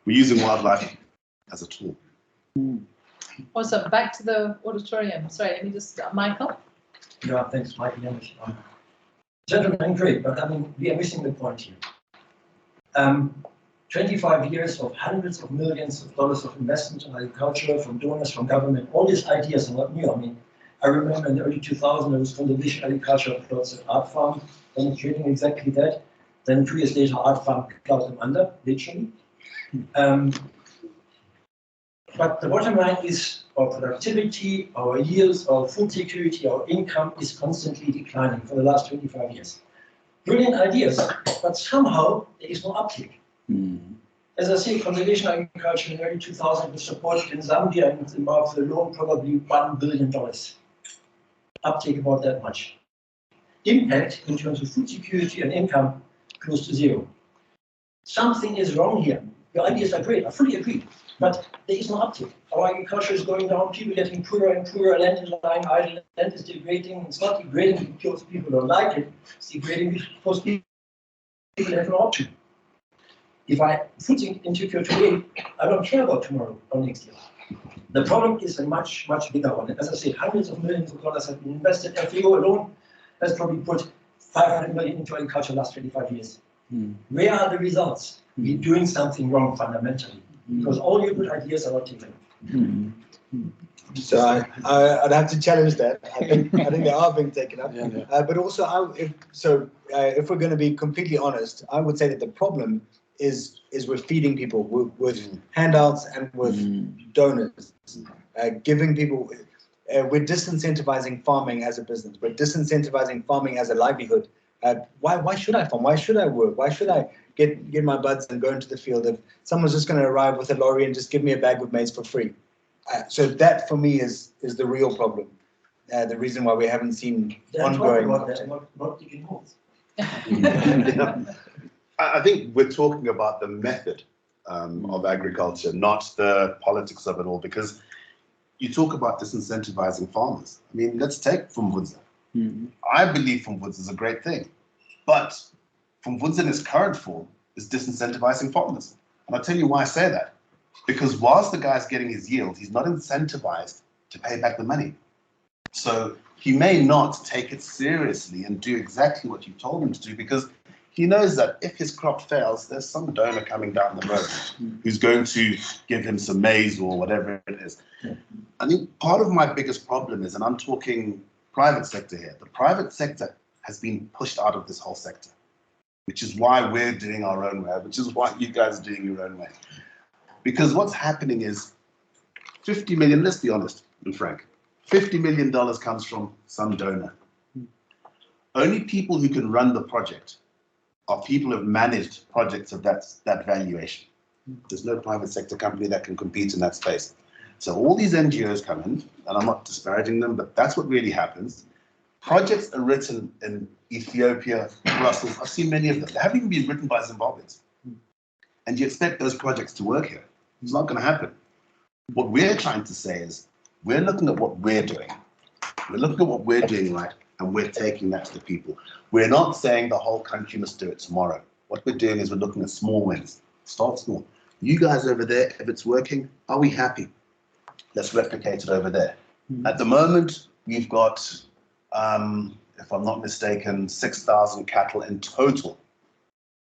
we're using wildlife as a tool. Awesome. Back to the auditorium. Sorry, let me just, Michael. Yeah, thanks, Michael. Gentlemen, great, but I mean, we are missing the point here. 25 years of hundreds of millions of dollars of investment in agriculture from donors, from government. All these ideas are not new. I mean, I remember in the early 2000s, there was conservation agriculture plots at Art Farm, demonstrating exactly that. Then 2 years later, Art Farm plowed them under, literally. But the bottom line is our productivity, our yields, our food security, our income is constantly declining for the last 25 years. Brilliant ideas, but somehow there is no uptake. As I say, conservation agriculture in the early 2000s was supported in Zambia and Zimbabwe alone, probably $1 billion. Uptake about that much. Impact in terms of food security and income close to zero. Something is wrong here. Your ideas are great, I fully agree, but there is no uptake. Our agriculture is going down, people getting poorer and poorer, land is lying idle, land is degrading. It's not degrading because people don't like it, it's degrading because people have no option. If I put it into today, I don't care about tomorrow or next year. The problem is a much, much bigger one. As I said, hundreds of millions of dollars have been invested. FAO alone has probably put 500 million into agriculture last 25 years. Where are the results? We're doing something wrong fundamentally, because all your good ideas are not taken. So I'd have to challenge that. I think they are being taken up. But also, if we're going to be completely honest, I would say that the problem is we're feeding people with handouts and with donors, giving people. We're disincentivizing farming as a business. We're disincentivizing farming as a livelihood. Why should I farm? Why should I work? Why should I get my buds and go into the field if someone's just going to arrive with a lorry and just give me a bag of maize for free? So that for me is the real problem. The reason why we haven't seen ongoing. I think we're talking about the method of agriculture, not the politics of it all, because you talk about disincentivizing farmers. I mean, let's take Fumvudza. I believe Fumvudza is a great thing, but Fumvudza in its current form is disincentivizing farmers. And I'll tell you why I say that. Because whilst the guy's getting his yield, he's not incentivized to pay back the money. So he may not take it seriously and do exactly what you told him to do, because he knows that if his crop fails, there's some donor coming down the road who's going to give him some maize or whatever it is. I think part of my biggest problem is, and I'm talking private sector here, the private sector has been pushed out of this whole sector, which is why we're doing our own way, which is why you guys are doing your own way. Because what's happening is 50 million, let's be honest and frank, $50 million comes from some donor. Only people who can run the project are people who have managed projects of that valuation. There's no private sector company that can compete in that space. So all these NGOs come in, and I'm not disparaging them, but that's what really happens. Projects are written in Ethiopia, Brussels. I've seen many of them. They haven't even been written by Zimbabweans. And you expect those projects to work here. It's not going to happen. What we're trying to say is, we're looking at what we're doing. We're looking at what we're doing right, and we're taking that to the people. We're not saying the whole country must do it tomorrow. What we're doing is we're looking at small wins. Start small. You guys over there, if it's working, are we happy? Let's replicate it over there. At the moment, we've got, if I'm not mistaken, 6,000 cattle in total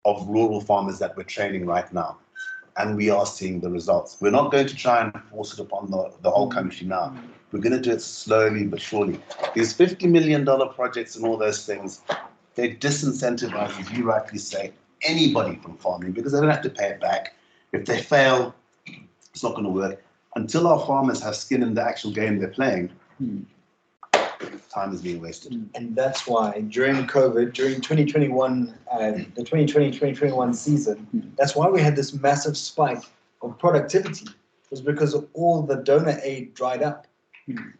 of rural farmers that we're training right now. And we are seeing the results. We're not going to try and force it upon the whole country now. We're going to do it slowly but surely. These $50 million projects and all those things, they disincentivize, as you rightly say, anybody from farming, because they don't have to pay it back. If they fail, it's not going to work. Until our farmers have skin in the actual game they're playing, time is being wasted. And that's why during COVID, during 2021, the 2020-2021 season, that's why we had this massive spike of productivity, was because of all the donor aid dried up.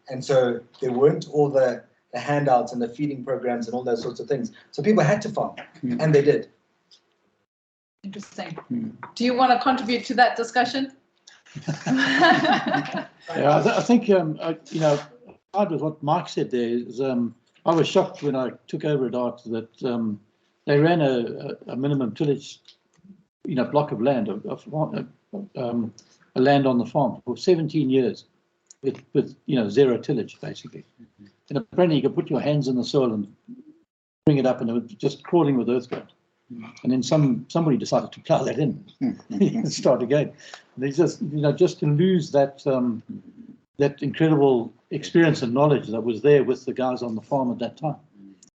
And so there weren't all the handouts and the feeding programs and all those sorts of things. So people had to farm, and they did. Interesting. Do you want to contribute to that discussion? Yeah, I think, part with what Mike said there is, I was shocked when I took over at ART that they ran a minimum tillage, block of land, a land on the farm for 17 years with zero tillage, basically. And apparently you could put your hands in the soil and bring it up, and it was just crawling with earth ground. And then somebody decided to plow that in and start again. And they just, just to lose that that incredible experience and knowledge that was there with the guys on the farm at that time.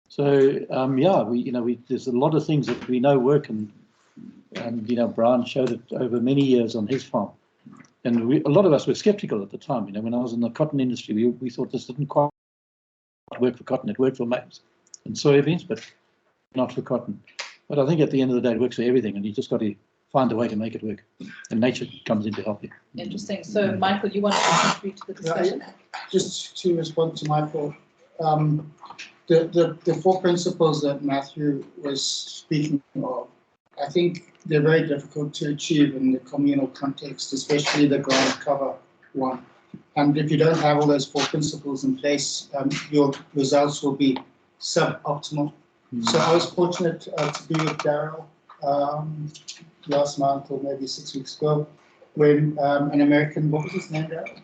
So there's a lot of things that we know work, and Brian showed it over many years on his farm. And a lot of us were skeptical at the time. When I was in the cotton industry, we thought this didn't quite work for cotton. It worked for maize and soybeans, but not for cotton. But I think at the end of the day, it works for everything, and you just got to find a way to make it work. And nature comes in to help you. Interesting. So, Michael, you want to contribute to the discussion? Just to respond to Michael, the four principles that Matthew was speaking of, I think they're very difficult to achieve in the communal context, especially the ground cover one. And if you don't have all those four principles in place, your results will be suboptimal. So I was fortunate to be with Daryl last month, or maybe 6 weeks ago, when an American, what was his name, Daryl?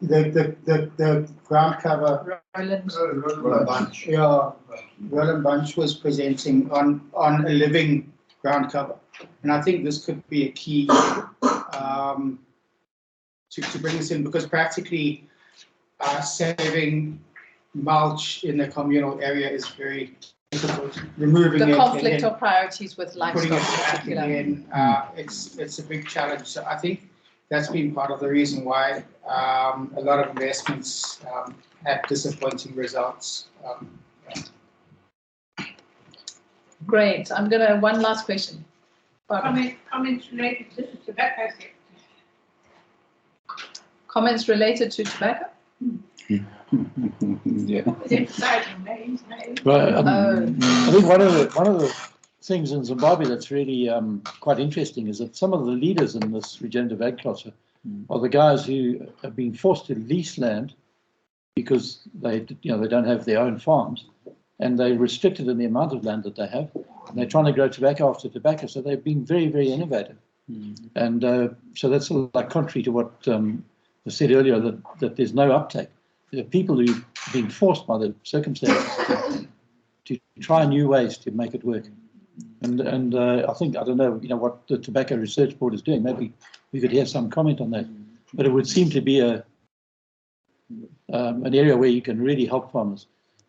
The ground cover. Roland Bunch. Yeah, Roland Bunch was presenting on a living ground cover, and I think this could be a key to bring this in, because practically saving mulch in the communal area is very difficult. Removing The it conflict and then of priorities with putting livestock it in back particular. again, it's a big challenge. So I think that's been part of the reason why a lot of investments have disappointing results. Great. I'm going to, one last question. Comments related to the tobacco sector. Comments related to tobacco? Yeah. It's exciting, names. Well, I think one of the things in Zimbabwe that's really quite interesting is that some of the leaders in this regenerative agriculture are the guys who have been forced to lease land because they don't have their own farms, and they're restricted in the amount of land that they have, and they're trying to grow tobacco after tobacco. So they've been very, very innovative, and so that's sort of like contrary to what I said earlier, that there's no uptake. There are people who've been forced by the circumstances to try new ways to make it work. And I think, I don't know, what the Tobacco Research Board is doing. Maybe we could hear some comment on that. But it would seem to be an area where you can really help farmers.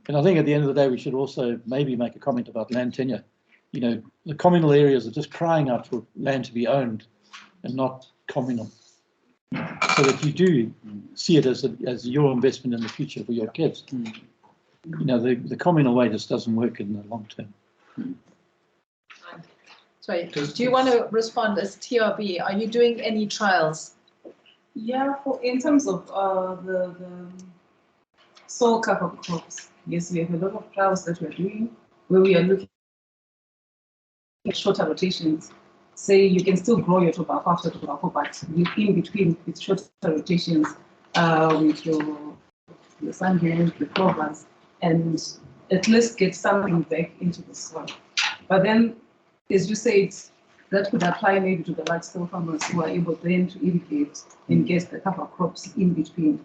And I think at the end of the day, we should also maybe make a comment about land tenure. The communal areas are just crying out for land to be owned and not communal, so that you do see it as your investment in the future for your kids. The communal way just doesn't work in the long term. Sorry, do you want to respond as TRB? Are you doing any trials? Yeah, in terms of the soil cover crops, yes, we have a lot of trials that we're doing where we are looking at shorter rotations. Say you can still grow your tobacco after tobacco, but in between with shorter rotations with your sunbeams, the clovers, and at least get something back into the soil. But then, as you said, that could apply maybe to the large scale farmers who are able then to irrigate and get the cover crops in between.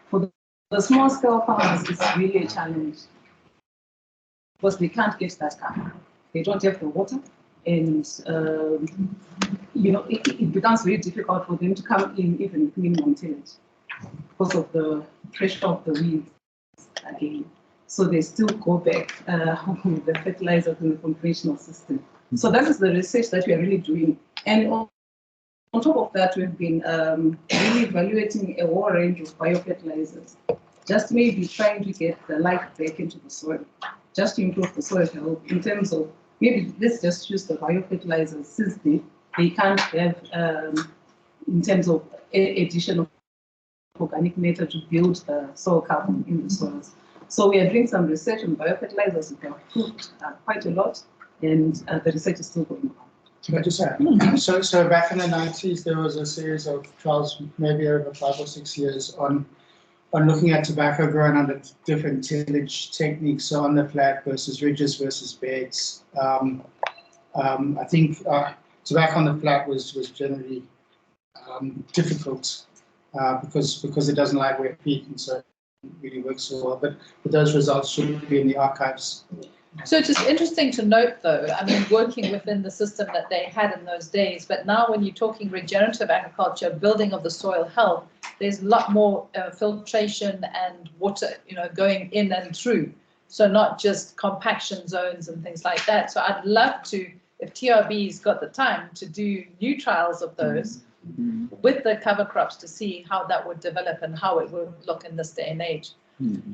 For the small scale farmers, it's really a challenge because they can't get that cover. They don't have the water, and it becomes very difficult for them to come in even with minimum tillage because of the pressure of the weeds again. So they still go back with the fertilizers in the conventional system. So that is the research that we are really doing. And on top of that, we've been really evaluating a whole range of biofertilizers, just maybe trying to get the life back into the soil, just to improve the soil health in terms of maybe let's just use the biofertilizers since they can't have, in terms of addition of organic matter to build the soil carbon in the soils. So we are doing some research on biofertilizers. We have proved quite a lot, and the research is still going on. Can I just add? So back in the 90s, there was a series of trials, maybe over 5 or 6 years, on looking at tobacco grown under different tillage techniques, so on the flat versus ridges versus beds. I think tobacco on the flat was generally difficult because it doesn't like wet feet, and so it really works so well. But those results should be in the archives. So it's just interesting to note, though, I mean, working within the system that they had in those days, but now when you're talking regenerative agriculture, building of the soil health, there's a lot more filtration and water, going in and through. So not just compaction zones and things like that. So I'd love to, if TRB's got the time, to do new trials of those with the cover crops to see how that would develop and how it would look in this day and age.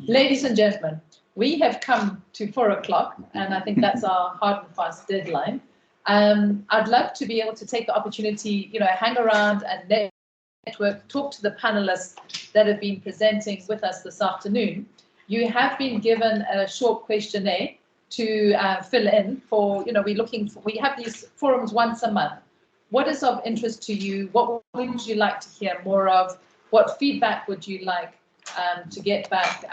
Ladies and gentlemen, we have come to 4 o'clock, and I think that's our hard and fast deadline. I'd love to be able to take the opportunity, hang around and network, talk to the panelists that have been presenting with us this afternoon. You have been given a short questionnaire to fill in for, we have these forums once a month. What is of interest to you? What would you like to hear more of? What feedback would you like to get back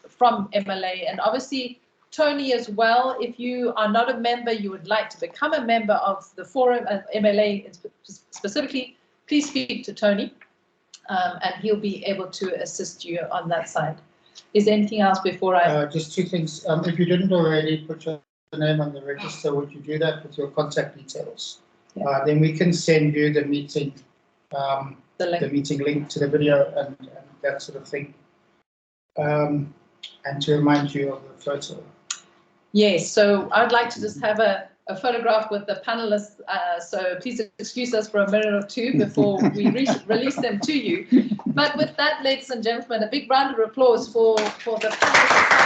from MLA? And obviously, Tony as well, if you are not a member, you would like to become a member of the forum, MLA specifically, please speak to Tony and he'll be able to assist you on that side. Is there anything else before I... Just 2 things. If you didn't already put your name on the register, would you do that with your contact details? Yeah. Then we can send you the meeting, the meeting link to the video and that sort of thing. And to remind you of the photo. Yes, so I'd like to just have a photograph with the panelists. So please excuse us for a minute or two before we release them to you. But with that, ladies and gentlemen, a big round of applause for the panelists.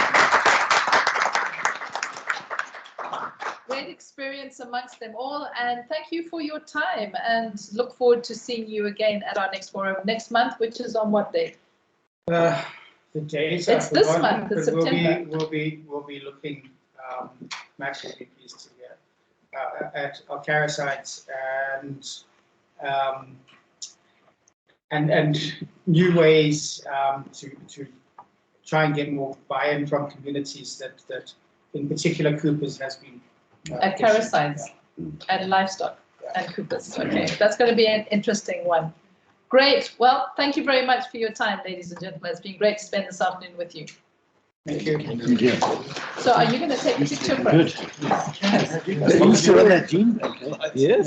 Great experience amongst them all, and thank you for your time, and look forward to seeing you again at our next forum next month, which is on what day? The days It's this month, it's September. We'll be looking, Max will be pleased to hear, at our caricides and new ways to try and get more buy-in from communities that in particular Coopers has been At caricides and livestock and Coopers. Okay, that's going to be an interesting one. Great. Well, thank you very much for your time, ladies and gentlemen. It's been great to spend this afternoon with you. Thank you. Thank you. So are you going to take a picture? Good. Are you still on that, Jean? Okay. Yes.